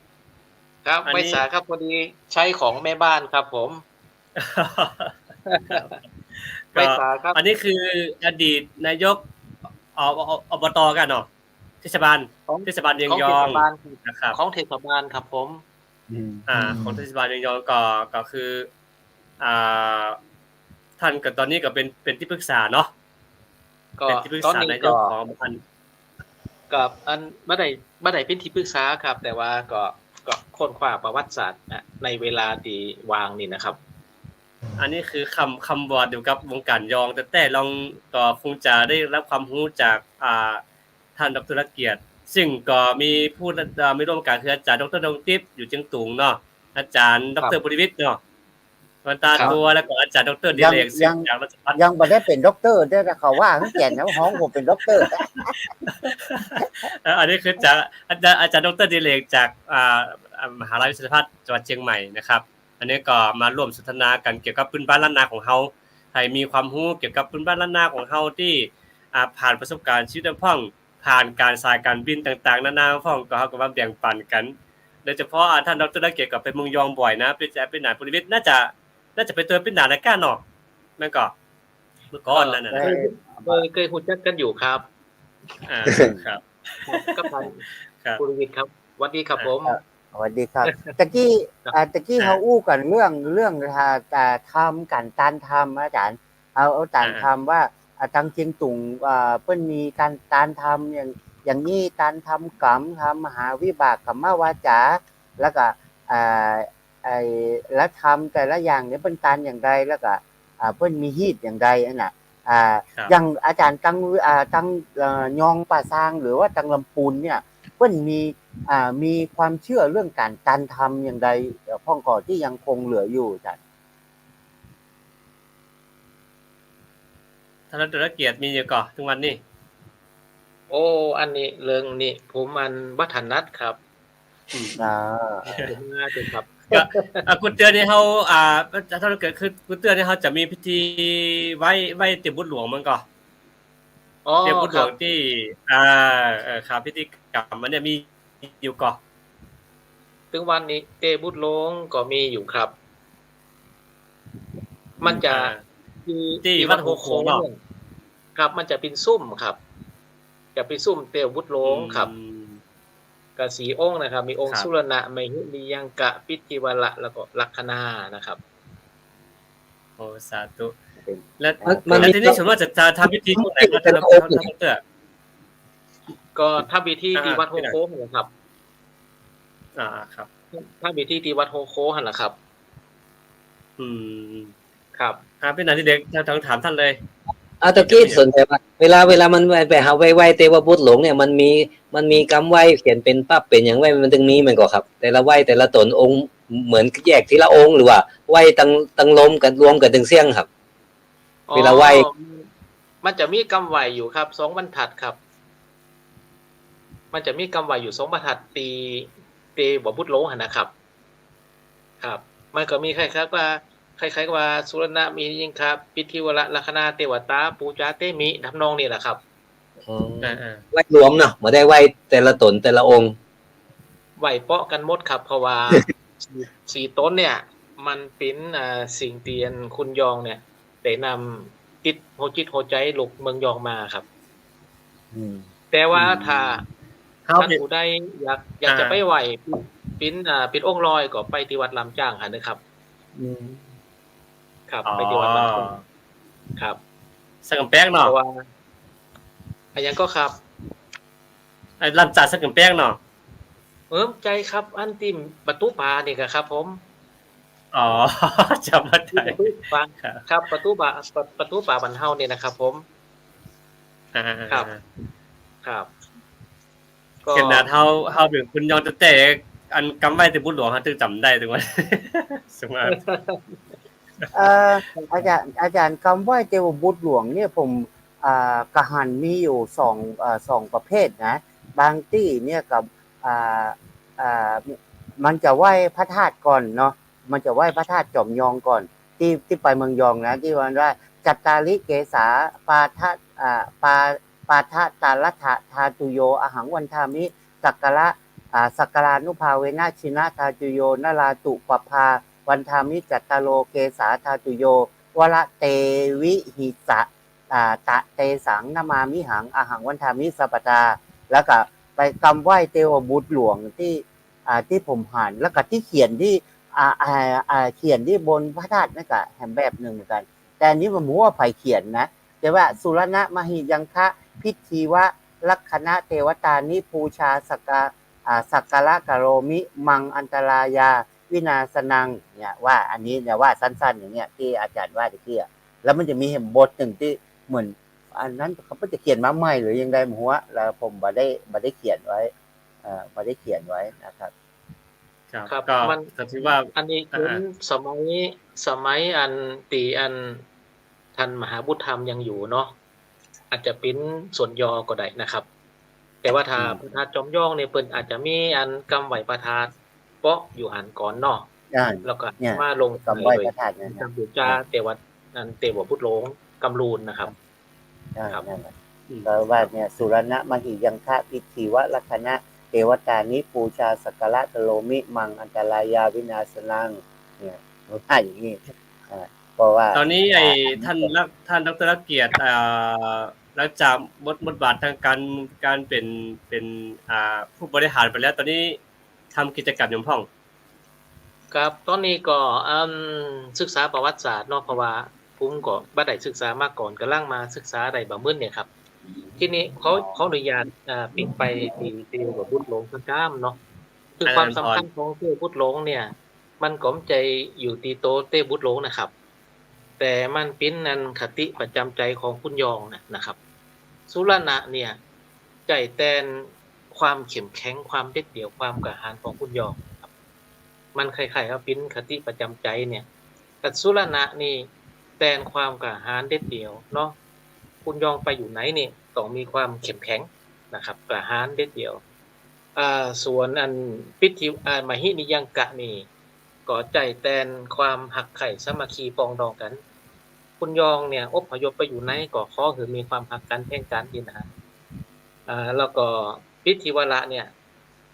ครับ อันนี้ ไม่สาครับพอดีใช้ของแม่บ้านครับผม ไม่สาครับ อันนี้คืออดีตนายกอบตกันเนาะเทศบาล ของ เทศบาลเวียง ของ ย เท อ ศ ง บาล นะครับ ของเทศบาลครับผม ของเทศบาลเวียงยองก็คือท่านกับตอนนี้ก็เป็นที่ปรึกษาเนาะ ก็ เป็นที่ปรึก ตอน ษา นี้ นาย ก็ กของท่าน กับอันไม่ได้เป็นที่ปรึกษาครับ แต่ว่าก็ค้นคว้าประวัติศาสตร์นะในเวลาที่วางนี่นะครับ อันนี้คือคำบอดเกี่ยวกับวงการยอง แต่ลองก็คงจะได้รับความรู้จากท่านดรเกียรติซึ่งก็มีผู้ไม่ร่วมกันคืออาจารย์ดรดงทิพย์อยู่เชียงตุงเนาะอาจารย์ดรบริวิทย์เนาะวันตาตัวแล้วก็อาจารย์ดรดิเลกซึ่งจากราชภัฏ ยังไม่ได้เป็นด็อกเตอร์ด้วยนะเขาว่าเขาแก่นนะห้องผมเป็นด็อกเตอร์ อันนี้คือจากอาจารย์ดรดิเลกจากมหาวิทยาลัยราชภัฏจังหวัดเชียงใหม่นะครับอันนี้ก็มาร่วมสนทนากันเกี่ยวกับพื้นบ้านล้านนาของเฮาให้มีความรู้เกี่ยวกับพื้นบ้านล้านนาของเฮาที่ผ่านประสบการณ์ชีวิตพ่องผ่านการสายการบินต่างๆนานาพ่องก็เฮาก็มาแบ่งปันกันโดยเฉพาะท่านดรเกียรติก็ไปเมืองยองบ่อยนะเป็นหน่ายบริวิทย์น่าจะเป็นตัวเป็นหน่ายในก้านเนาะนั่นก็เมื่อก่อนนั่นน่ะ เคยพูดจักกันอยู่ครับ ครับ ก็พัน ครับ บุรวิทย์ครับสวัสดีครับผม สวัสดีครับตะกี้เขาอู้กันเรื่องทำกันตานทำอาจารย์เอาตานทำว่าทางเชียงตุงเพิ่นมีการตานทำอย่างนี้ตานทำกรรมทำมหาวิบากกรรมวาจาแล้วก็แล้วทำแต่ละอย่างเนี่ยเพิ่นตานอย่างไรแล้วก็เพิ่นมีฮีตอย่างไรนั่นน่ะอย่างอาจารย์ตั้งยองป่าซางหรือว่าตั้งลำปูนเนี่ยเพิ่นมีความเชื่อเรื่องการตานทำอย่างไรพ่องก่อที่ยังคงเหลืออยู่อาจารย์ ท่านดรเกียรติมีอยู่ก่อนถึงวันนี้ โอ้อันนี้เรื่องนี้ผมมันวัฒนัทครับผมน่าจะครับ คุณเตือนนี่เฮาถ้าเกิดคือคุณเตือนนี่เฮาจะมีพิธีไว้เตรียมบุญหลวงมันก่อน อ๋อ เตรียมบุญห ค ล รั ว บ งที่ครับพิธีกรรมมันเนี่ยมีอยู่ก่อน ถึงวันนี้เตบุตรลงก็มีอยู่ครับ มันจะที่วัดโฮโคงครับ มันจะเป็นซุ่มครับ จะเป็นซุ่มเตบุตรลงครับกับสีองค์นะครับ มีองค์สุรณะไมหุลียังกะปิติวละแล้วก็ลัคนานะครับ โอ้สาธุแล้วทีนี้ฉันว่าจะทำพิธีตรงไหนก็ท่านดร ก็ถ้าพิธีที่วัดโฮโคงนะครับ ครับ ถ้าพิธีที่วัดโฮโคหันละครับ ครับ เป็นอะไรที่เด็กถามท่านเลย ตะกี้สนใจว่าเวลามันไปหาไหว้เทวบุตรหลงเนี่ยมันมีกำไหว้เขียนเป็นปั๊บเป็นอย่างไหว้มันถึงมีมันก็ครับ แต่ละไหว้แต่ละตนองค์เหมือนแยกทีละองค์หรือว่าไหว้ตั้งลมกันรวมกันถึงเสี่ยงครับ เวลาไหว้ มันจะมีกำไหวอยู่ครับ2บรรทัดครับ มันจะมีกำไหวอยู่2บรรทัดตีบ่บุตรหลงหั่นนะครับ ครับ มันก็มีคล้ายๆว่าสุรณะมียิงครับปิธิวละลัคนาเทวตาปูจาเตมิทำนองนี่แหละครับ ไหว้รวมเนาะไม่ได้ไหว้แต่ละตนแต่ละองค์ ไหวเปาะกันหมดครับ เพราะว่า สี่ต้นเนี่ย มันเป็นสิ่งเตียนคุณยองเนี่ยได้นำจิตโหใจลูกเมืองยองมาครับ แต่ว่าถ้าท่านผู้ใดอยากจะไปไหวเป็นองค์ลอยก็ไปที่วัดลำจ้างค่ะนะครับครับไปที่วัดลำจ้างครับ สักกำแป้งเนาะ เพราะว่าอันยังก็ครับ ลำจัดสักกำแป้งเนาะ ใจครับอันติมประตูป่านี่ครับผม อ๋อจำมาได้ ประตูป่าครับประตูป่าบรรเฮาเนี่ยนะครับ ผมครับครับขนาดเฮาเป็นคุณยองแต่อันกำไว้แต่บุญหลวงฮะถึงจำได้ถึงว่าสมมา อาจารย์คำไหว้เทวบุตรหลวงเนี่ยผม กะหันมีอยู่สองประเภทนะบางที่เนี่ยกับอ่ามันจะไหว้พระธาตุก่อนเนาะมันจะไหว้พระธาตุจอมยองก่อนที่ไปเมืองยองนะที่ว่าจัตตาริเกสาปาทะปาทะตาลัทธะทาตุโยอหังวันทามิสักกะระสักการานุภาเวนะชินะทาตุโยนาราตุปภาวันทามิจัตตาโลเกสาทาตุโยวระเตวิหิสะตะเตสังนามามิหังอหังวันทามิสัปปตาแล้วก็ไปกำไหว้เทวบุตรหลวงที่ผมหันแล้วก็ที่เขียนที่เขียนที่บนพระธาตุนั่นก็แห่งแบบหนึ่งเหมือนกันแต่อันนี้มันมัวไผเขียนนะแต่ว่าสุรณะมหิยังคะพิธีวะลักขณะเทวตานิปูชาสักการะกะโรมิมังอันตรายาวินาสนังเนี่ยว่าอันนี้เนี่ยว่าสั้นๆอย่างเงี้ยที่อาจารย์ว่าตะเกียแล้วมันจะมีบทหนึ่งที่เหมือนอันนั้นเขาจะเขียนมาใหม่หรือยังไงหัวแล้วผมบ่ได้เขียนไว้บ่ได้เขียนไว้นะครับ ครับ ก็ มัน ถือว่า อันนี้คือสมัยอันตีอันท่านมหาบุตรธรรมยังอยู่เนาะอาจจะเป็นส่วนย่อก็ได้นะครับ แต่ว่าถ้าพระธาตุจอมย่องเนี่ยเปิ้นอาจจะมีอันกำไหวประธานเปาะอยู่หันก่อนเนาะแล้วก็มาลง กำไหวประธานนั่น กำบูชาเทวะอันเทวพุทธโลงกำรูนนะครับ ครับนั่นแหละก็ว่าเนี่ยสุรณะมหิยังคะพิธีวะลักขณะเทวตานิปูชาสักการะตโลมิมังอันตรายาวินาศนังเนี่ยมันได้อย่างนี้เพราะว่าตอนนี้ท่านดร.เกียรติหลังจากบทบาททางการเป็นผู้บริหารไปแล้วตอนนี้ทำกิจกรรมอย่างพ่องครับตอนนี้ก็ศึกษาประวัติศาสตร์เนาะเพราะว่าผมก็บ่ได้ศึกษามาก่อนกำลังมาศึกษาได้บ่มื้อเนี่ยครับทีนี้เขาอนุญาตปิดไปตีกับพุทธหลงพระกามเนาะคือความสำคัญของเทพพุทธหลงเนี่ยมันก็ใจอยู่ที่โตเทพพุทธหลงนะครับแต่มันเป็นนันคติประจำใจของคุณยองนะครับสุรณะเนี่ยใจแตนความเข้มแข็งความเด็ดเดี่ยวความกระหายของคุณยองครับมันคล้ายๆว่าเป็นคติประจำใจเนี่ยแต่สุรณะนี่แตนความกระหายเด็ดเดี่ยวเนาะคุณยองไปอยู่ไหนนี่ต้องมีความเข้มแข็งนะครับกระหายเด็ดเดี่ยวส่วนอันพิธีมหินิยังกะนี่ก็ใจแตนความหักไข่สามัคคีปองดองกันคุณยองเนี่ยอพยพไปอยู่ไหนก็ขอคือมีความหักกันแข่งกันนี่นะแล้วก็พิธีวระเนี่ย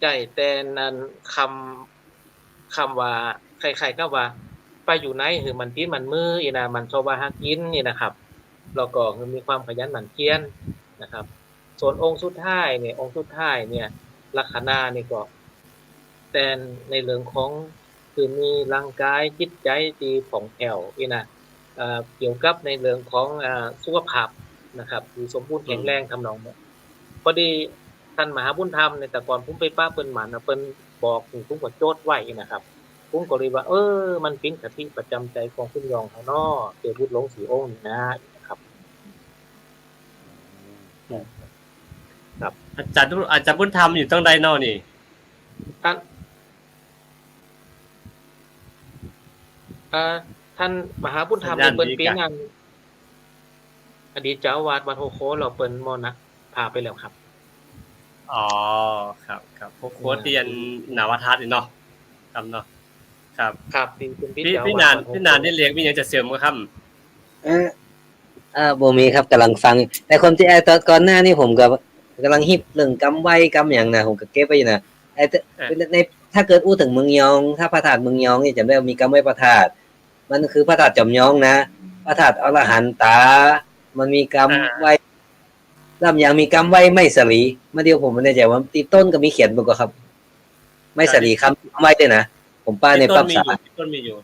ใจแตนนั้นคำว่าใครๆก็ว่าไปอยู่ไหนคือมันที่มันมืออีนะมันชอบว่าหากินนี่นะครับแล้วก็คือมีความขยันหมั่นเพียรนะครับส่วนองค์สุดท้ายเนี่ยลักษณะนี่ก็แต่ในเรื่องของคือมีร่างกายจิตใจที่ผ่องแผ้วอีนะเกี่ยวกับในเรื่องของสุขภาพนะครับที่สมบูรณ์แข็งแรงทำนองนี้พอดีท่านมหาบุญธรรมในแต่ก่อนผมไปป้าเปิ้นหมันเปิ้นบอกผมก็โจทย์ไว้นะครับผมก็เลยว่ามันเป็นคติประจำใจของคุณยองเขาเนาะเทพพุทธหลงสีองค์นะครับครับอาจารย์บุญธรรมอยู่ตั้งใดเนาะนี่ท่านมหาบุญธรรมเนี่ยเปิ้นปีงานอดีตเจ้าอาวาสวัดโฮโคเราเปิ้นมรณภาพไปแล้วครับอ๋อครับโคเตียนนาวทัศน์นี่เนาะครับเนาะครับพี่นานได้เลี้ยงมีหยังจะเสริมบ่ครับบ่มีครับกำลังฟังแต่คนที่ตอนก่อนหน้านี่ผมก็กำลังฮิปเรื่องกำไว้กำหยังนะผมก็เก็บไว้อยู่นะในถ้าเกิดอู้ถึงเมืองยองถ้าพระธาตุเมืองยองนี่จำได้มีกำไว้พระธาตุมันคือพระธาตุจอมยองนะพระธาตุอรหันตามันมีกำไว้ลำอย่างมีกำไว้ไม่สลีมาเดียวผมไม่แน่ใจว่าตีต้นก็มีเขียนบ่ก็ครับไม่สลีคำไว้ด้วยนะผมป้าในปั๊บสาที่ต้นมีอยู่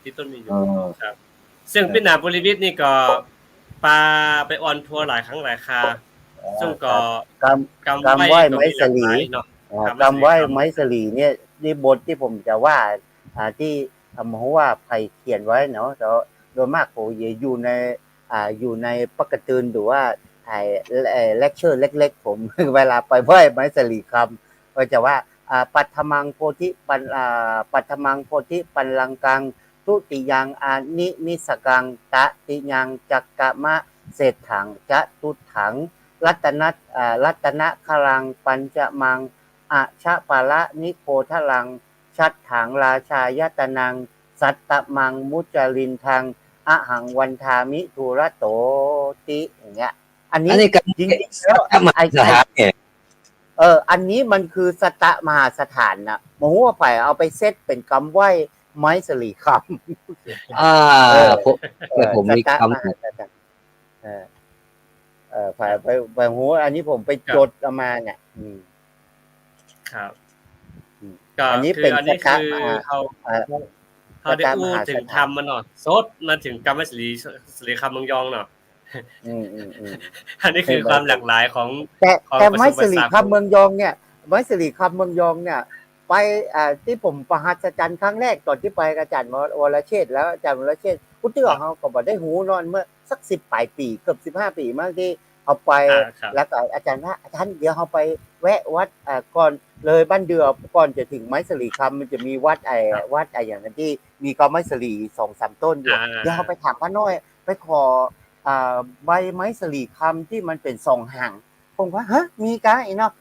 ครับซึ่งพี่นาบริวิทย์นี่ก็ปลาไปออนทัวร์หลายครั้งหลายคราซึ่งก็กำไว้ไม้สลีกำไว้ไม้สลีเนี่ยนี่บทที่ผมจะว่าที่เพราะว่าไผเขียนไว้เนาะแต่โดยมากผมอยู่ในปกติหรือว่าเลคเชอร์เล็กๆผมเวลาไปไหว้ไม้สลีคำก็จะว่าปัทมังโพธิปันลังกังทุติยังนิมิสกังตะติยังจักกะมะ เศษถังจะตุถังรัตนะคลังปัญจมังอะชะปะละนิโคทลังชัดถังราชายตนังสัตตมังมุจลินทังอะหังวันทามิทุระโตติอย่างเงี้ยอันนี้ อันนี้ก็ จริงๆแล้ว มหาสถานเนี่ย อันนี้มันคือสตะมหาสถานนะหมูว่าไปเอาไปเซตเป็นคำไหว้ไม้สลีคำ ผมมี สตะ คำ มหาสถานไปหูอันนี้ผมไปจดเอามาเนี่ยครับ อืม ก็ อันนี้ คื เป็น อันนี้ สตะ คือ มหา เขาได้อู้ถึงธรรมมันเนาะโซดมาถึงกรรมสลีคำเมืองยองเนาะ อืม อันนี้คือความหลากหลายของ แต่ไม้สลีคำเมืองยองเนี่ยไม้สลีคำเมืองยองเนี่ยไปที่ผมประหัศจรรย์ครั้งแรกตอนที่ไปกับอาจารย์วรเชษฐ์แล้วอาจารย์วรเชษฐ์พุทธิเขาก็บอกได้หูนอนเมื่อสัก10 ปลายปีเกือบ15 ปีมากที่เอาไป ครับ แล้วก็อาจารย์ว่าอาจารย์เดี๋ยวเราไปแวะวัดก่อนเลยบ้านเดือก่อนจะถึงไม้สลีคำมันจะมีวัดอย่างนั้นที่มีก็ไม้สลี2-3 ต้นอยู่เดี๋ยวเราไปถามพระน้อยไปขอใบไม้สลีคำที่มันเป็น2 หางผมว่าฮะมีกะไอ้เนาะ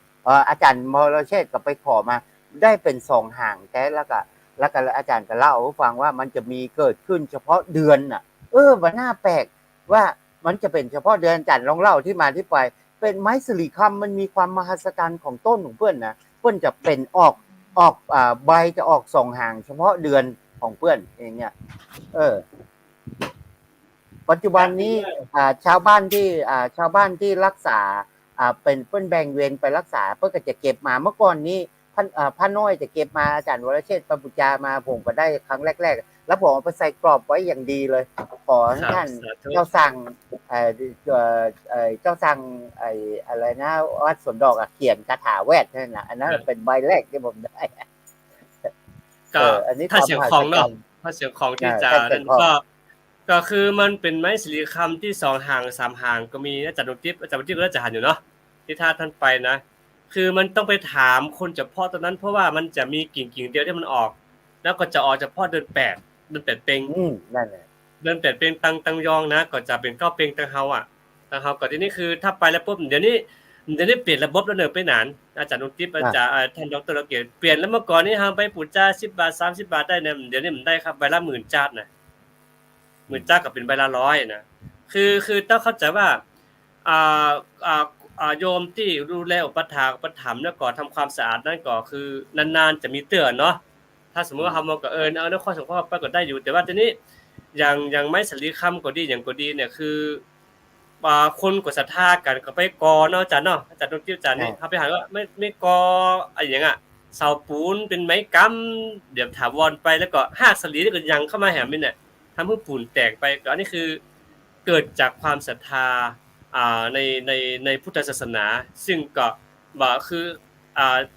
อาจารย์มรเชษฐ์ก็ไปขอมาได้เป็น2 หางแต่แล้วก็อาจารย์ก็เล่าให้ฟังว่ามันจะมีเกิดขึ้นเฉพาะเดือนน่ะมันน่าแปลกว่ามันจะเป็นเฉพาะเดือนอาจารย์ลองเล่าที่มาที่ไปเป็นไม้สลีคำมันมีความมหัศจรรย์ของต้นของเพื่อนนะเพื่อนจะเป็นออกใบจะออก2 หางเฉพาะเดือนของเพื่อนเองเนี่ยปัจจุบันนี้ชาวบ้านที่รักษาเป็นเพื่อนแบ่งเวรไปรักษาเพื่อก็จะเก็บมาเมื่อก่อนนี้พระน้อยจะเก็บมาอาจารย์วรเชษฐ์ปปุจจามาผมก็ได้ครั้งแรกๆแล้วผมเอาไปใส่กรอบไว้อย่างดีเลยขอให้ท่านเจ้าสั่งอะไรนะวัดสวนดอกเขียนคาถาแวดนั่นนะอันนั้นเป็นใบแรกที่ผมได้ ก็ถ้าเสียงของเนาะถ้าเสียงของที่จะนั่นก็คือมันเป็นไม้สลีคำที่2 หาง3 หางก็มีอาจารย์ติ๊บก็น่าจะหันอยู่เนาะที่ท่านไปนะคือมันต้องไปถามคนเฉพาะตอนนั้นเพราะว่ามันจะมีกิ่งเดียวที่มันออกแล้วก็จะออกเฉพาะเดือน8เป็งนั่นแหละเดือน8เป็งตังยองนะก็จะเป็น9เป็งตังเฮาตังเฮาก็ทีนี้คือถ้าไปแล้วปุ๊บเดี๋ยวนี้เปลี่ยนระบบแล้วเนอะไปนานอาจารย์ติ๊บอาจารย์ท่านดร.เกียรติเปลี่ยนแล้วเมื่อก่อนนี้เฮาไปปูจ้า10 บาท30 บาทได้เนี่ยเดี๋ยวนี้มันได้ครับใบละ10,000 จาดนะ10,000 จาดก็เป็นใบละ100นะคือต้องเข้าใจว่าโยมที่ดูแลอุปถากอุปถัมภ์แล้วก็ทำความสะอาดนั่นก็คือนานๆจะมีเตือนเนาะถ้าสมมุติว่าเฮามาก็เอาข้อสงเคราะห์ไปก็ได้อยู่แต่ว่าทีนี้อย่างไม้สลีคำก็ดีอย่างก็ดีเนี่ยคือคนก็ศรัทธากันก็ไปกอเนาะอาจารย์เนาะอาจารย์ต้องอาจารย์นี่เฮาไปหาว่าไม่กออะไรอย่างเสาปูนเป็นไม้ค้ำเดี๋ยวถาวรไปแล้วก็หากสลีก็ยังเข้ามาแหมนี่เนี่ยทำให้ปูนแตกไปก็อันนี้คือเกิดจากความศรัทธาในพุทธศาสนาซึ่งก็คือ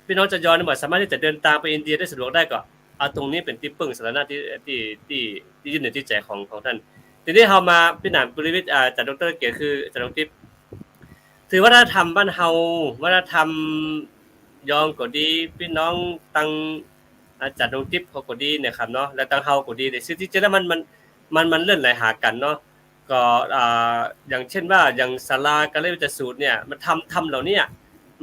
พี่น้องจะย้อนสามารถที่จะเดินทางไปอินเดียได้สะดวกได้ก็ตรงนี้เป็นที่ปึ้งสาธารณะที่ยึดเหนี่ยวที่ใจของท่านทีนี้เฮามาพี่หนามกุลวิทย์จากดร.เกียรติคืออาจารย์ดร.ติ๊บถือวัฒนธรรมบ้านเฮาวัฒนธรรมยองก็ดีพี่น้องตังอาจารย์ดร.ติ๊บเขาก็ดีเนี่ยครับเนาะและตังเฮาก็ดีแต่ซึ่งที่จริงแล้วมันเลื่อนไหลหากันเนาะก็อย่างเช่นว่าอย่างศาลากาลิวิจสูตรเนี่ยมันทำเหล่านี้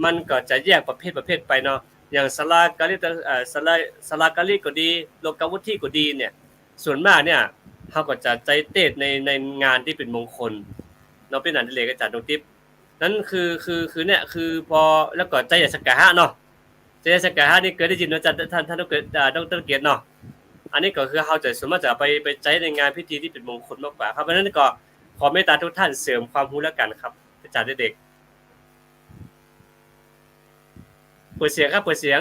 มันก็จะแยกประเภทไปเนาะอย่างศาลากาลิศาลากาลิก็ดีโลกวุฒิก็ดีเนี่ยส่วนมากเนี่ยเฮาก็จะใจเตดในงานที่เป็นมงคลเนาะเป็นอันดิเรกอาจารย์ดร.ติ๊บนั่นคือเนี่ยคือพอแล้วก็ใจสักกะหะเนาะใจสักกะหะนี่เคยได้ยินอาจารย์ท่านดร.เกียรติเนาะอันนี้ก็คือเฮาจะสามารถจะไปใช้ในงานพิธีที่เป็นมงคลมากกว่าครับเพราะฉะนั้นก็ขอเมตตาทุกท่านเสริมความรู้แล้วกันครับอาจารย์เด็กเปิดเสียงครับเปิดเสียง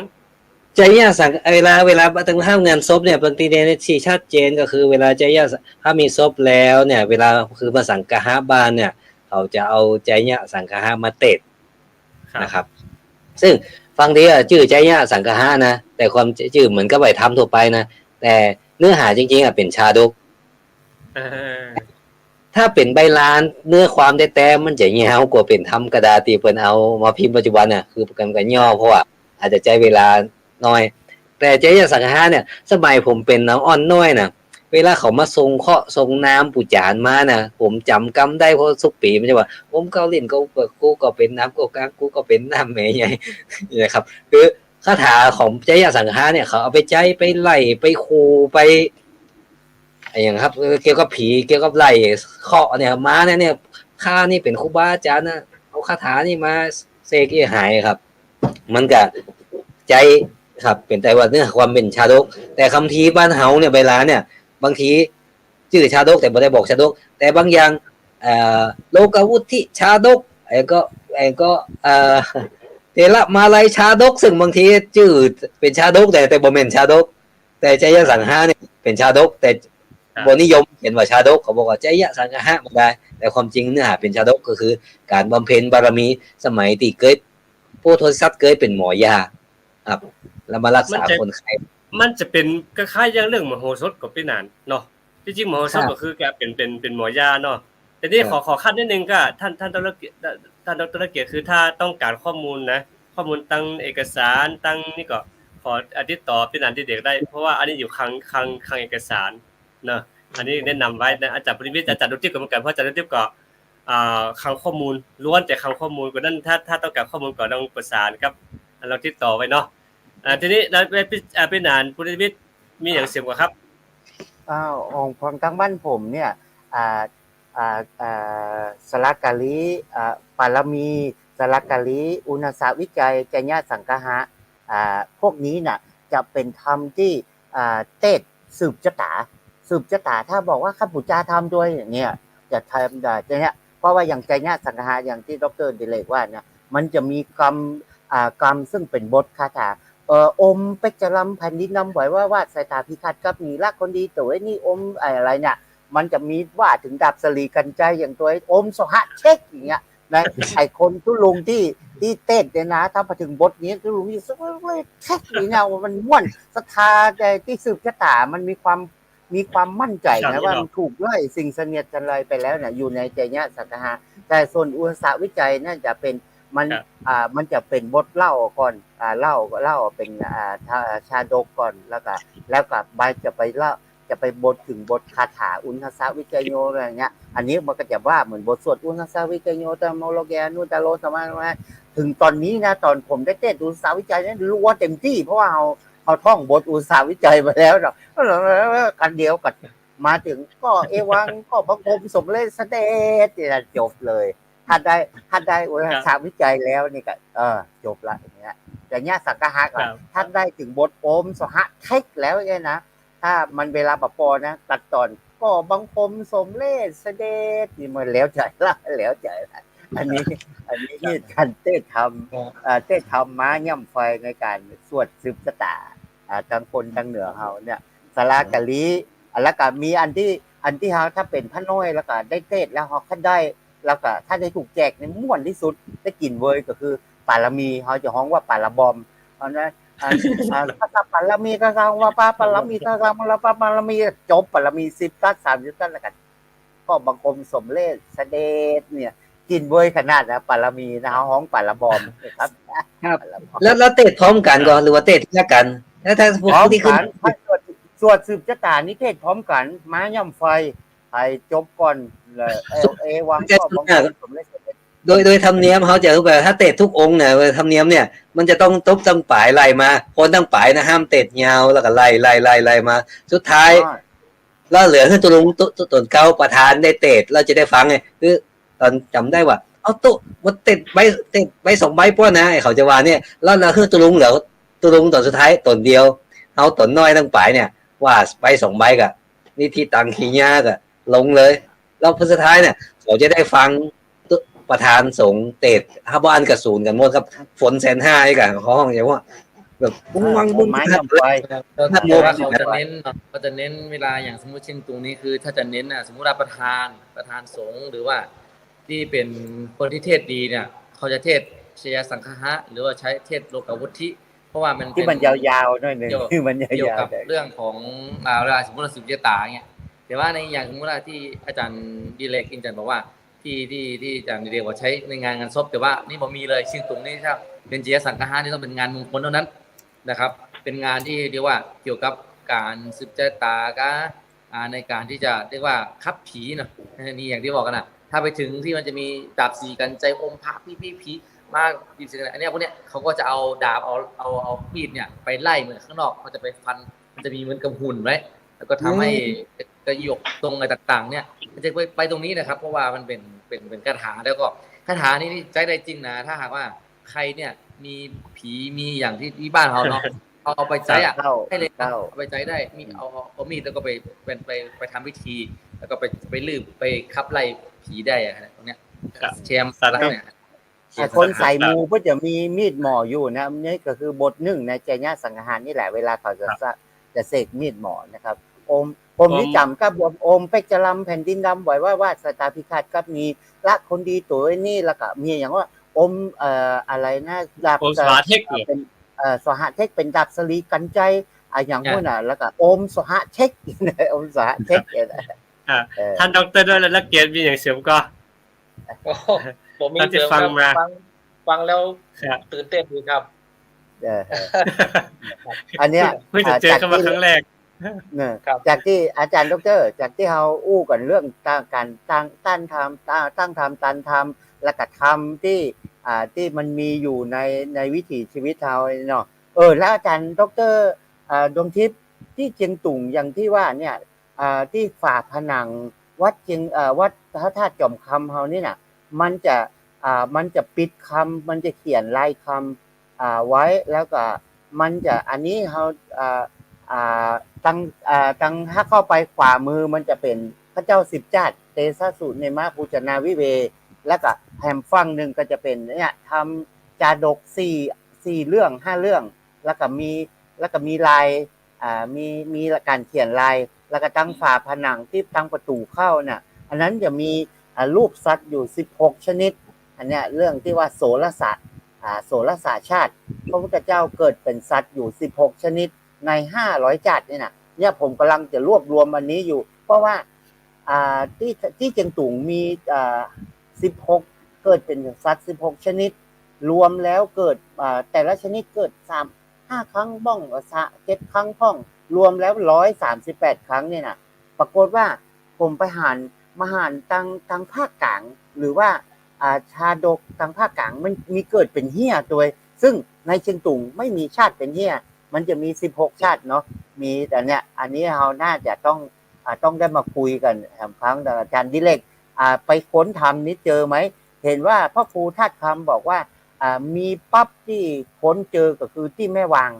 ใจยะสังเวลาตั้งห้ามงานศพเนี่ยบางทีเนี่ยที่ชัดเจนก็คือเวลาใจยะถ้ามีศพแล้วเนี่ยเวลาคือมาสังฆะบ้านเนี่ยเขาจะเอาใจยะสังฆะมาเตะนะครับซึ่งฟังดีชื่อใจยะสังฆะนะแต่ความชื่อเหมือนกับใบธรรมทั่วไปนะแต่เนื้อหาจริงๆเป็นชาดกถ้าเป็นใบลานเนื้อความแต่มันจะยาวกว่าเป็นธรรมกระดาษที่เพิ่นเอามาพิมพ์ปัจจุบันน่ะคือกันย่อเพราะว่าอาจจะใช้เวลาน้อยแต่ใจยะสังฆะเนี่ยสมัยผมเป็นน้องอ่อนน้อยน่ะเ เวลาเขามาทรงเคราะห์ทรงน้ำปู่จานมานะผมจำกำได้เพราะทุกปีมันจะว่าผมเกาเล่นกูก็เป็นน้ำกูกลางกูก็เป็นน้ำแม่ใหญ่นะครับคือคาถาของใจยสังฆาเนี่ยเขาเอาไปใจไปไล่ไปคูไปอะไรอย่างครับเกี่ยวกับผีเกี่ยวกับไล่เคาะเนี่ยมาเนี่ยข้านี่เป็นครูบาอาจารย์นะเอาคาถานี่มาเสกให้หายครับ มันก็ใจครับเป็นแต่ว่าเนื้อความเป็นชาดกแต่คำทีบ้านเฮาเนี่ยเวลาเนี่ยบางทีชื่อชาดกแต่ไม่ได้บอกชาดกแต่บางอย่างโลกวุฒิชาดกไอ้ก็เทระมาลัยชาดกซึ่งบางทีชื่อเป็นชาดกแต่บ่แม่นชาดกแต่ใจยสังฆาเนี่ยเป็นชาดกแต่บนิยมเห็นว่าชาดกเขาบอกว่าใจยสังฆะมันได้แต่ความจริงเนื้อหาเป็นชาดกก็คือการบำเพ็ญบารมีสมัยที่เกิดผู้ทศสัตว์เกิดเป็นหมอยาครับแล้วมารักษาคนไข้มันจะเป็นคล้ายๆอย่างเรื่องมโหสถกับพี่นานเนาะจริงๆมโหสถก็คือแกเป็นหมอยาเนาะแต่นี่ขอขั้นนิดนึงก็ท่านดร.เกียรติคือถ้าต้องการข้อมูลนะข้อมูลตั้งเอกสารตั้งนี่ก็ขอติดต่อพี่นานที่เด็กได้เพราะว่าอันนี้อยู่คลังเอกสารเนาะอันนี้แนะนำไว้นะอาจารย์ปริวิทย์อาจารย์ดุติกก็เหมือนกันเพราะอาจารย์ดุติกก็คลังข้อมูลล้วนแต่คลังข้อมูลกว่านั้นถ้าต้องการข้อมูลก็ต้องประสานครับเราติดต่อไว้เนาะทีนี้เราไปนานปริวิทย์มีอย่างเสริมกว่าครับของทางบ้านผมเนี่ยสระกะลีปารมีสระกะลีอุณสาวิจัยจญาสังฆะพวกนี้น่ะจะเป็นธรรมที่เตศสืบชะตาถ้าบอกว่าข้าพุทธเจ้าทำด้วยอย่างเงี้ยจะทำได้เนี่ยเพราะว่าอย่างจญาสังฆะอย่างที่ดร.ดิเลกว่าเนี่ยมันจะมีกรรมซึ่งเป็นบทคาถาอมเป็จลำแผ่นดินนำไหวว่าสายตาพิฆาตกับมีรักคนดีตัวนี่อมอะไรเนี่ยมันจะมีว่าถึงดาบสลีกันใจอย่างตัวอมสหะเช็คอย่างเงี้ยนะไอคนทุลุงที่เต้นเนี่ยนะถ้ามาถึงบทนี้ทุลุงที่สุดเลยเช็คนี่เนี่ยมันม่วนศรัทธาใจที่สืบชะตามันมีความมั่นใจนะว่ามันถูกไล่สิ่งเสนียดจันไรไปแล้วเนี่ยอยู่ในใจเนี้ยสังฆะแต่ส่วนอุตสาวิจัยน่าจะเป็นมันจะเป็นบทเล่าก่อนเล่าเป็นชาดกก่อนแล้วก็ใบจะไปเล่าจะไปบทถึงบทคาถาอุณหสาวิจัยโยอะไรเงี้ยอันนี้มันก็จะว่าเหมือนบทสวดอุณหสาวิจัยโยตามโลแกนุตาโลสมาถึงตอนนี้นะตอนผมได้เต้นอุณหสาวิจัยนั้นรู้ว่าเต็มที่เพราะว่าเอาท่องบทอุณหสาวิจัยมาแล้วเนาะกันเดียวกันมาถึงก็เอวังก็พระพรหมสมเลสเดชเนี่ยจบเลยถ้าได้อุตสาหวิจัยแล้วนี่ก็จบละอย่างเงี้ยแต่เนี้ยสังฆะถ้าได้ถึงบทโอมสหะเทคแล้วเนี่ยนะถ้ามันเวลาปะปอนะตัดตอนก็บังคมสมเลสเดชนี่มันแล้วใจละอันนี้นี่การเต้ทำม้าย่ำไฟในการสวดสืบชะตาทางคนทางเหนือเฮาเนี่ยสระกะลีแล้วก็มีอันที่เฮาถ้าเป็นพระน้อยแล้วก็ได้เต้แล้วเฮาคันได้แล้วก็ถ้าได้ถูกแจกในม่วนที่สุดได้กินเวยก็คือปารมีเขาจะฮ้องว่าปาราบอมเอานะถ้าปารมีก็คือว่าปารมีก็คือว่าปารมีจบปารมี10ตัด30ตัดแล้วกันก็บังคมสมเลสเสด็จเนี่ยกินเวยขนาดนะปารมีนะฮ้องปาราบอมครับแล้วเตะพร้อมกันก่อนหรือว่าเตะที่ละกันแล้วถ้าพวกที่ขึ้นสวดสืบชะตานิเทศพร้อมกันม้าย่ำไฟให้จบก่อนวังก็บังคับสมเลสโดยธรรมเนียมเขาจะรู้แบบถ้าเตะทุกองค์เนี่ยธรรมเนียมเนี่ยมันจะต้องตบตั้งปลายไล่มาคนตั้งปลายนะห้ามเตะยาวแล้วก็ไล่มาสุดท้ายแล้วเหลือขึ้นตัวลงต้นเก้าประธานได้เตะเราจะได้ฟังไงคือตอนจำได้ว่าเอาตุ๊มันเตะใบ2ใบป้อนนะเขาจะว่าเนี่ยแล้วเราขึ้นตัวลงเหลือตัวลงตอนสุดท้ายตนเดียวเอาตนน้อยตั้งปลายเนี่ยว่าใบ2ใบกะนี่ที่ตังขี้ยากะลงเลยแล้วพอสุดท้ายเนี่ยเขาจะได้ฟังประธานสงฆ์เตะห้าบ้านกับศูนย์กันหมดครับฝน150,000กันห้องอย่างว่าแบบปุ้งวังปุ้งไม้ไปถ้าว่าเขาจะเน้นเวลาอย่างสมมติเช่นตรงนี้คือถ้าจะเน้นสมมติว่าประธานสงฆ์หรือว่าที่เป็นคนที่เทศดีเนี่ยเขาจะเทศชยสังฆะหรือว่าใช้เทศโลกวุฒิเพราะว่ามันที่มันยาวๆหน่อยนึงคือมันยาวๆกับเรื่องของเวลาสมมติสืบชะตาเงี้ยแต่ว่าในอย่างสมมติว่าที่อาจารย์ดิเลกอินจันบอกว่าที่อาจารย์ดิเลกว่าใช้ในงานศพแต่ว่านี่ผมมีเลยซึ่งตรงนี้ครับเป็นชยสังฆะที่ต้องเป็นงานมงคลเท่านั้นนะครับเป็นงานที่เรียกว่าเกี่ยวกับการสืบชะตา ในการที่จะเรียกว่าคับผีเนาะนี่อย่างที่บอกกันนะถ้าไปถึงที่มันจะมีดาบสีกันใจอมพระผีมากดีสิอันนี้พวกเนี้ยเขาก็จะเอาดาบเอามีดเนี่ยไปไล่เหมือนข้างนอกเขาจะไปฟันมันจะมีเหมือนกับหุ่นไว้แล้วก็ทำให้กระยกตรงอะไรต่างๆเนี่ยมันจะไปตรงนี้นะครับเพราะว่ามันเป็นคาถาแล้วก็คาถานี้ใช้ได้จริงนะถ้าหากว่าใครเนี่ยมีผีมีอย่างที่บ้านเขาเนาะเอาไปใช้ให้เลยเอาไปใช้ได้มีเอามีดแล้วก็ไปทำพิธีแล้วก็ไปลืบไปขับไล่ผีได้ตรงเนี้ยแชมป์อะไรเนี่ยคนใส่มูก็จะมีมีดหมออยู่นะนี่ก็คือบทหนึ่งในใจญาสังหารนี่แหละเวลาเขาจะเสกมีดหมอนะครับผมนี่จำกับบทโอมเป็กจะลำแผ่นดินดำไว้ว่าสตาพิฆาตกับมีละคนดีตัวนี่แล้วก็มีอย่างว่าอมอะไรนะดาบสหเทคเป็นสหเทคเป็นดาบสลีกันใจอย่างพวกน่ะแล้วก็อมสหเทคอมสหเทคท่านดรด้วยแล้วเกียรติมีอย่างเสริมก็ผมมีเสริมฟังแล้วตื่นเต้นดีครับอันเนี้ยเพิ่งจะเจอกันมาครั้งแรกจากที่อาจารย์ดรจากที่เราอู้กันเรื่องการตั้งทำและก็ทำที่มันมีอยู่ในวิถีชีวิตเราเนาะแล้วอาจารย์ดรดวงทิพย์ที่เชียงตุงอย่างที่ว่าเนี่ยที่ฝาผนังวัดเชียงวัดพระธาตุจอมคำเรานี่น่ะมันจะปิดคำมันจะเขียนลายคำไว้แล้วก็มันจะอันนี้เราตั้งถ้าเข้าไปขวามือมันจะเป็นพระเจ้าสิบจาดเตสะสุเนมะปูจนาวิเวแล้วก็แถมฝั่งหนึ่งก็จะเป็นเนี่ยทำจาดก4เรื่อง5เรื่องแล้วก็มีลายมีการเขียนลายแล้วก็ตั้งฝาผนังที่ตั้งประตูเข้าน่ะอันนั้นจะมีรูปสัตว์อยู่16ชนิดอันเนี้ยเรื่องที่ว่าโสรสะชาติพระพุทธเจ้าเกิดเป็นสัตว์อยู่16ชนิดใน500จัดเนี่ยผมกำลังจะรวบรวมอันนี้อยู่เพราะว่าที่เชียงตุงมี16เกิดเป็นสัตว์16ชนิดรวมแล้วเกิดแต่ละชนิดเกิด5ครั้งบ้อง7ครั้งพ่องรวมแล้ว138ครั้งเนี่ยนะปรากฏว่าผมไปมาหารทางภาคกลางหรือว่าชาดกทางภาคกลางมันมีเกิดเป็นเหี้ยตัวซึ่งในเชียงตุงไม่มีชาติเป็นเหี้ยมันจะมี16ชาติเนาะมีแต่เนี่ยอันนี้เราน่าจะต้องได้มาคุยกันครั้งอาจารย์ดิเรกไปค้นทำนี้เจอไหมเห็นว่าพ่อครูธาตุคำบอกว่ามีปั๊บที่ค้นเจอก็คือที่แม่วาง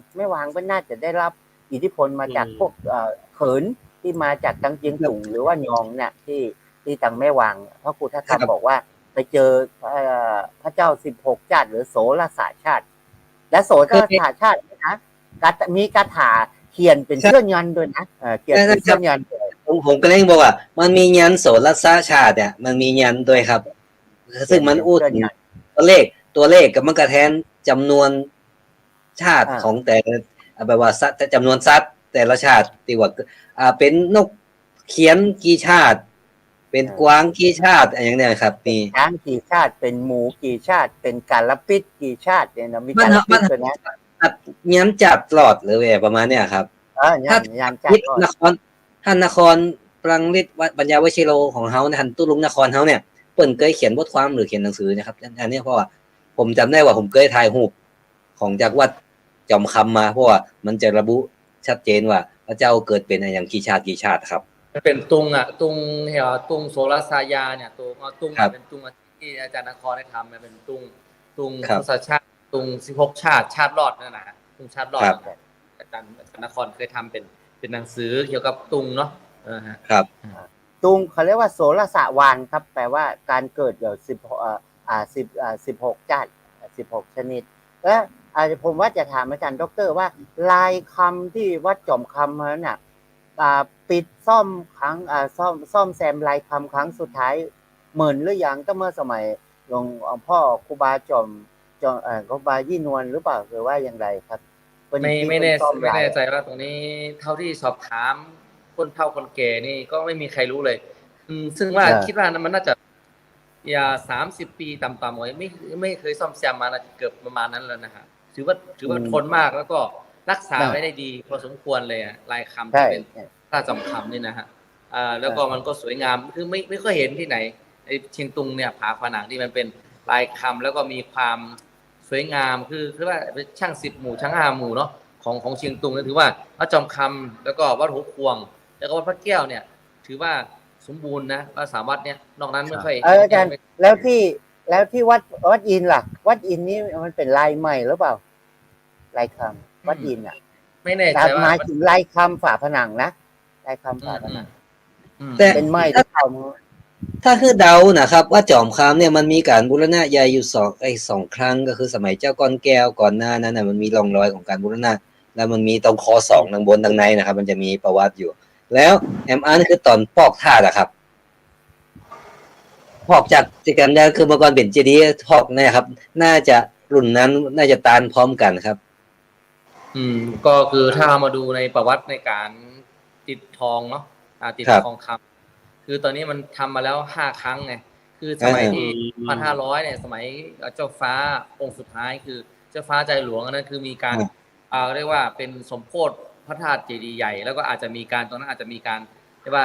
ก็น่าจะได้รับอิทธิพลมาจากพวกเขินที่มาจากทางเชียงตุงหรือว่ายองเนี่ยที่ทางแม่วางพ่อครูธาตุคำบอกว่าไปเจอพระเจ้า16ชาติหรือโสรสาชาติและโสรสาชาตินะมีคาถาเขียนเป็นเสื้อยันด้วยนะเขียนเป็นเสื้อยันผมก็เลยบอกว่ามันมียันโสรสาชาติเนี่ยมันมียันด้วยครับซึ่งมันอู้ถึงตัวเลขกับมันกระแทนจำนวนชาติของแต่แบบว่าจำนวนสัตว์แต่ละชาติที่ว่าเป็นนกเขียนกี่ชาติเป็นกวางกี่ชาติอย่างเนี้ยครับมีช้างกี่ชาติเป็นหมูกี่ชาติเป็นกาลปิดกี่ชาติเนี่ยนะมีกาลปิดด้วยนะยันจัดตลอดเลยประมาณเนี้ยครับถ้าท่านนครปรังฤทธิ์ปัญญาวชิโรของเฮาท่านตุลุงนครเฮาเนี่ยเปิ้นเคยเขียนบทความหรือเขียนหนังสือนะครับอันนี้เพราะว่าผมจำได้ว่าผมเคยถ่ายรูปของจากวัดจอมคำมาเพราะว่ามันจะระบุชัดเจนว่าพระเจ้าเกิดเป็นอย่างกี่ชาติครับเป็นตุงโสรสายาเนี่ยตุงเป็นตุงที่อาจารย์นครได้ทำมันเป็นตุงพุทธชาติตุง16ชาติรอดนั่นนะตุงชาติรอดอาจารย์นครเคยทำเป็นหนังสือเกี่ยวกับตุงเนาะครับตุงเขาเรียกว่าโสรสวานครับแปลว่าการเกิดอยู่16ชาติ16ชนิดและผมว่าจะถามอาจารย์ดรว่าลายคำที่วัดจอมคำนั้นน่ะปิดซ่อมครั้งซ่อมแซมลายคำครั้งสุดท้ายเหมือนหรือยังก็เมื่อสมัยหลวงพ่อครูบาจอมครูบายี่นวลหรือเปล่าหรือว่าอย่างไรครับไม่แน่ใจว่าตรงนี้เท่าที่สอบถามคนเฒ่าคนแก่นี่ก็ไม่มีใครรู้เลยซึ่งว่าคิดว่ามันน่าจะ30 ปีต่ำๆไว้ไม่เคยซ่อมแซมมาเกือบประมาณนั้นแล้วนะฮะถือว่าทนมากแล้วก็รักษาไว้ได้ดีพอสมควรเลยลายคำที่เป็นถ้าจำคำนี่นะฮะ แล้วก็มันก็สวยงามคือไม่ค่อยเห็นที่ไหนไอ้เชียงตุงเนี่ยผาผนังที่มันเป็นลายคำแล้วก็มีความสวยงามคือว่าเป็นช่าง10 หมู่ช่าง5 หมู่เนาะของเชียงตุงก็ถือว่าวัดจอมคำแล้วก็วัดหัวควงแล้วก็วัดพระแก้วเนี่ยถือว่าสมบูรณ์นะว่า3 วัดเนี่ยนอกนั้นไม่ค่อย อาจารย์แล้วที่วัดอินล่ะ วัดอินนี่มันเป็นลายใหม่หรือเปล่าลายคำวัดอินอ่ะ ไม่แน่ใจว่า หมายถึงลายคำฝาผนังนะลายคำฝาผนัง แต่ เป็นไม้ที่เขา ถ้าคือเดานะครับว่าจอมคำเนี่ยมันมีการบูรณะใหญ่อยู่สองครั้งก็คือสมัยเจ้าก้อนแก้วก่อนหน้านั้นนะมันมีร่องรอยของการบูรณะแล้วมันมีตรงคอ2ทางบนทางในนะครับมันจะมีประวัติอยู่ แล้วแอมอันคือตอนปอกธาตุอะครับพอกจากจิกันได้คือเมื่อก่อนเป็นเจดีย์พอกเนี่ยครับน่าจะรุ่นนั้นน่าจะตานพร้อมกันครับ ก็คือถ้าเอามาดูในประวัติในการติดทองเนาะติดทองคำคือตอนนี้มันทำมาแล้ว5 ครั้งไงคือสมัยที่1,500เนี่ยสมัยเจ้าฟ้าองค์สุดท้ายคือเจ้าฟ้าใจหลวงอันนั้นคือมีการเรียกว่าเป็นสมโพธิพระธาตุเจดีย์ใหญ่แล้วก็อาจจะมีการตรงนั้นอาจจะมีการเรียกว่า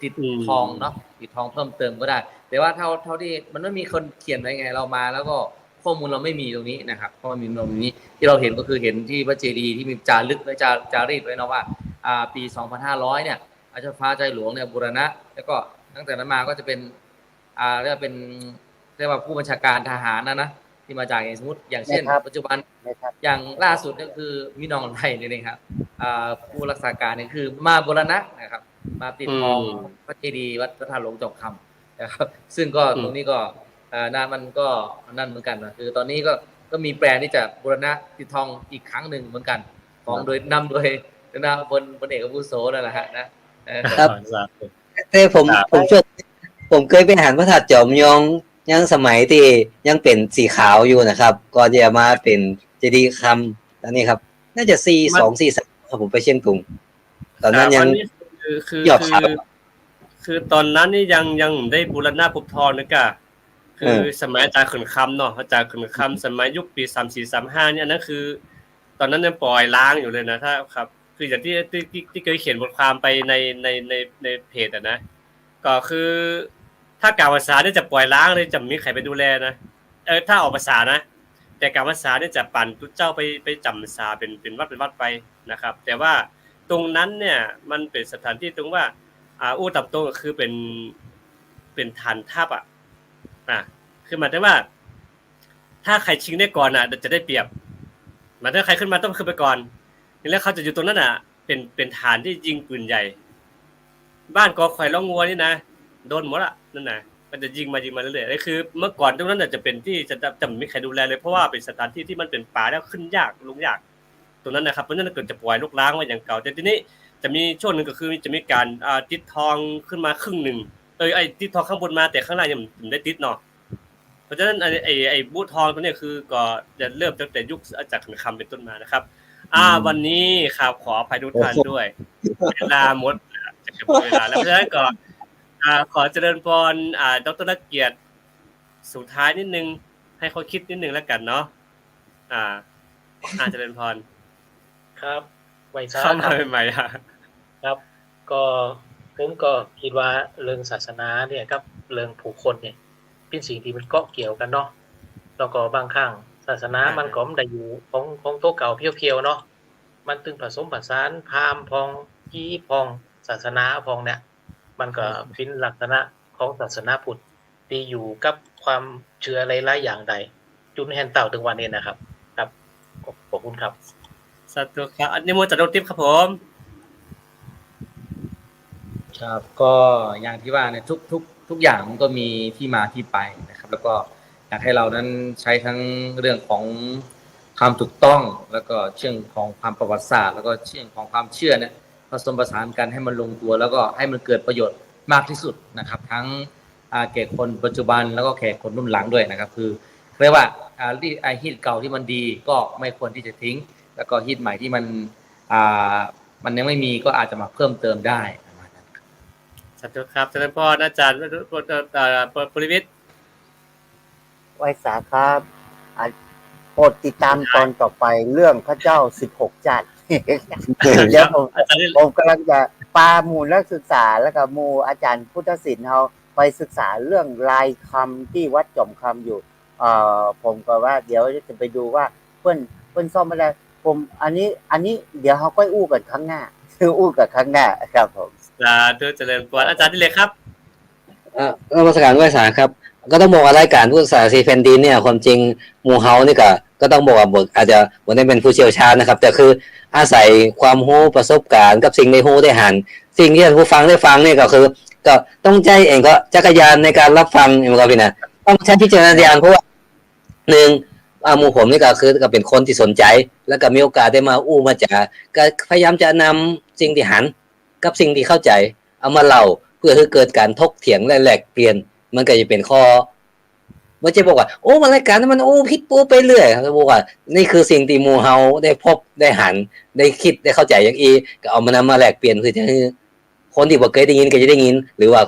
ติดทองเนาะติดทองเพิ่มเติมก็ได้แต่ว่าเท่าที่มันไม่มีคนเขียนไว้ไงเรามาแล้วก็ข้อมูลเราไม่มีตรงนี้นะครับเพราะมันมีตรงนี้ที่เราเห็นก็คือเห็นที่พระเจดีย์ที่มีจารึกและจารีตไว้นะว่าปี 2500 เนี่ยเจ้าฟ้าใจหลวงเนี่ยบูรณะแล้วก็ตั้งแต่นั้นมาก็จะเป็นเรียกว่าผู้บัญชาการทหารนะที่มาจากอย่างสมมติอย่างเช่นปัจจุบันอย่างล่าสุดก็คือมินองไทยนี่เองครับผู้รักษาการนี่คือมาบูรณะนะครับมาปิดทองพระเจดีย์วัดพระธาตุหลวงจอมคำนะครับซึ่งก็ตรงนี้ก็มันก็นั่นเหมือนกันนะคือตอนนี้ก็มีแปลนที่จะบูรณะปิดทองอีกครั้งหนึ่งเหมือนกันของโดยนำโดยพลเอกอาวุโสนั่นแหละฮะนะครับแต่ผมเคยไปหันพระธาตุจอมยองยังสมัยที่ยังเป็นสีขาวอยู่นะครับก่อนจะมาเป็นเจดีย์คำตอนนี้ครับน่าจะ4243ครับผมไปเชียงตุงตอนนั้นยังยอดขาวคือตอนนั้นนี่ยังได้บูรณะภพทองนะกะคือสมัยอาจารย์ขุนคำเนาะอาจารย์ขุนคำสมัยยุคปี3435เนี่ยนั่นคือตอนนั้นยังปล่อยล้างอยู่เลยนะถ้าครับคืออย่างที่เคยเขียนบทความไปในเพจนะก็คือถ้าการภาษาเนี่ยจะปล่อยล้างเลยจะมีใครไปดูแลนะถ้าออกภาษานะแต่การภาษาเนี่ยจะปั่นตุ๊เจ้าไปจำภาษาเป็นวัดไปนะครับแต่ว่าตรงนั้นเนี่ยมันเป็นสถานที่ตรงว่าอู้ตับตรงก็คือเป็นฐานทัพคือหมายถึงว่าถ้าใครชิงได้ก่อนจะได้เปรียบหมายถึงใครขึ้นมาต้องขึ้นไปก่อนแล้วเขาจะอยู่ตรงนั้นเป็นฐานที่ยิงปืนใหญ่บ้านกอไข่ล้องงัวนี่นะโดนหมดนั่นนะมันจะยิงมาเรื่อยๆคือเมื่อก่อนตรงนั้นจะเป็นที่จะไม่มีใครดูแลเลยเพราะว่าเป็นสถานที่ที่มันเป็นป่าแล้วขึ้นยากลงยากตรงนั้นนะครับเพราะฉะนั้นเกิดจะปล่อยลูกล้างไว้อย่างเก่าแต่ทีนี้จะมีช่วงนึงก็คือจะมีการติดทองขึ้นมาครึ่งนึงไอ้ติดทองข้างบนมาแต่ข้างล่างยังไม่ได้ติดเนาะเพราะฉะนั้นไอ้บูทองตัวนี้คือก็จะเริ่มตั้งแต่ยุคอาจารย์ขุนคำเป็นต้นมานะครับวันนี้ครับขออภัยทุกท่านด้วยเวลาหมดจะเก็บเวลาแล้วเพราะฉะนั้นก็ขอเจริญพรดร.เกียรติสุดท้ายนิดนึงให้เขาคิดนิดนึงแล้วกันเนาะเจริญพรครับไว้ซ่าเข้ามาใหม่ครับก็ผมก็คิดว่าเรื่องศาสนาเนี่ยครับเรื่องผู้คนเนี่ยเป็นสิ่งที่มันเกาะเกี่ยวกันเนาะแล้วก็บางครั้งศาสนามันก็ไม่ได้อยู่ของโตเก่าเพียวๆเนาะมันตึงผสมผสานพราหมณ์พองกี้พองศาสนาพองเนี่ยมันก็เป็นลักษณะของศาสนาพุทธที่อยู่กับความเชื่อหลายๆอย่างใดจุนแฮนเต่าถึงวันนี้นะครับครับขอบคุณครับสาธุครับอันนี้โมจัดโรติปครับผมครับก็อย่างที่ว่าเนี่ยทุกอย่างมันก็มีที่มาที่ไปนะครับแล้วก็อยากให้เรานั้นใช้ทั้งเรื่องของความถูกต้องแล้วก็เชื่องของความประวัติศาสตร์แล้วก็เชื่องของความเชื่อเนี่ยผสมผสานกันให้มันลงตัวแล้วก็ให้มันเกิดประโยชน์มากที่สุดนะครับทั้งแก่คนปัจจุบันแล้วก็แก่คนรุ่นหลังด้วยนะครับคือเรียกว่าฮิตเก่าที่มันดีก็ไม่ควรที่จะทิ้งแล้วก็ฮิตใหม่ที่มันยังไม่มีก็อาจจะมาเพิ่มเติมได้สาธุครับเจริญพรอาจารย์ปริวิทย์ไว้สาครับโปรดติดตามตอนต่อไปเรื่องพระเจ้า16 จัดเดี๋ยวผมกำลังจะ ปาหมู่นักศึกษาแล้วก็หมู่อาจารย์พุทธศิลป์เขาไปศึกษาเรื่องลายคำที่วัดจอมคำอยู่ผมก็ว่าเดี๋ยวจะไปดูว่าเพื่อนซ่อมอะไรผมอันนี้เดี๋ยวเขาก็อู้กันครั้งหน้าคืออู้กันครั้งหน้าครับผมสาธุเจริญพรอาจารย์ดิเลกครับนมัสการด้วยสารครับ ก็ต้องบอกว่ารายการผู้ศึกษาซีแผ่นดินเนี่ยความจริงหมู่เฮานี่ก็ต้องบอกว่าอาจจะบ่ได้เป็นผู้เชี่ยวชาญนะครับ แต่คืออาศัยความรู้ประสบการณ์กับสิ่งได้รู้ได้หันสิ่งที่ท่านผู้ฟังได้ฟังนี่ก็คือก็ต้องใจเองก็จักรยานในการรับฟังนี่ครับพี่นะต้องใช้พิจารณญาณเพราะว่าหนึ่งหมู่ผมนี่ก็คือก็เป็นคนที่สนใจแล้วก็มีโอกาสได้มาอู้มาจากก็พยายามจะนำสิ่งที่หันกับสิ่งที่เข้าใจเอามาเล่าเพื่อให้เกิดการถกเถียงและแลกเปลี่ยนมันก็จะเป็นข้อไม่ใช่บอกว่าโอ้รายการนั้นมันโอ้ผิดปูไปเรื่อยเขาบอกว่านี่คือสิ่งที่หมู่เฮาได้พบได้หันได้คิดได้เข้าใจอย่างอีก็เอามานำมาแลกเปลี่ยนคือจะให้คนที่บ่เคยได้ยินก็จะได้ยินหรือว่า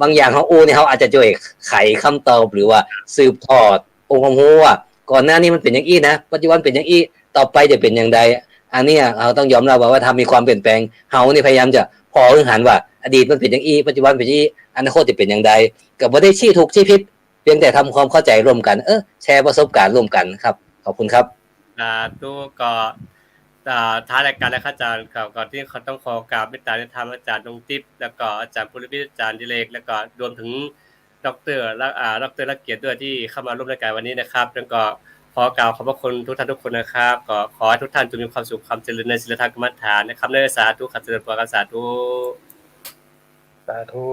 บางอย่างเฮาอู้นี่เฮาอาจจะช่วยไขคำตอบหรือว่าสืบทอดองค์ความรู้ว่าก่อนหน้านี้มันเป็นอย่างอีนะปัจจุบันเป็นอย่างอีต่อไปจะเป็นอย่างใดอันนี้เราต้องยอมรับว่าถ้ามีความเปลี่ยนแปลงเฮานี่พยายามจะพอหันว่าอดีตมันเป็นอย่างอีปัจจุบันเป็นอย่างอีอนาคตจะเป็นอย่างใดก็บ่ได้ชี้ถูกชี้ผิดเพียงแต่ทำความเข้าใจร่วมกันแชร์ประสบการณ์ร่วมกันครับขอบคุณครับตู้ก็ท้ายรายการแล้วครับอาจารย์ก่อนที่เขาต้องขอกราบเมตตาในธรรมอาจารย์ดวงทิพย์แล้วก็อาจารย์ภูริพิษอาจารย์ดิเลกแล้วก็รวมถึงดร.และดร.ละเกียรติด้วยที่เข้ามาร่วมรายการวันนี้นะครับแล้วก็ขอกล่าวขอบพระคุณทุกท่านทุกคนนะครับก็ขอให้ทุกท่านจงมีความสุขความเจริญในศีลธรรมกรรมฐานนะครับในสาธุขัดเจริญพรสาธุสาธุ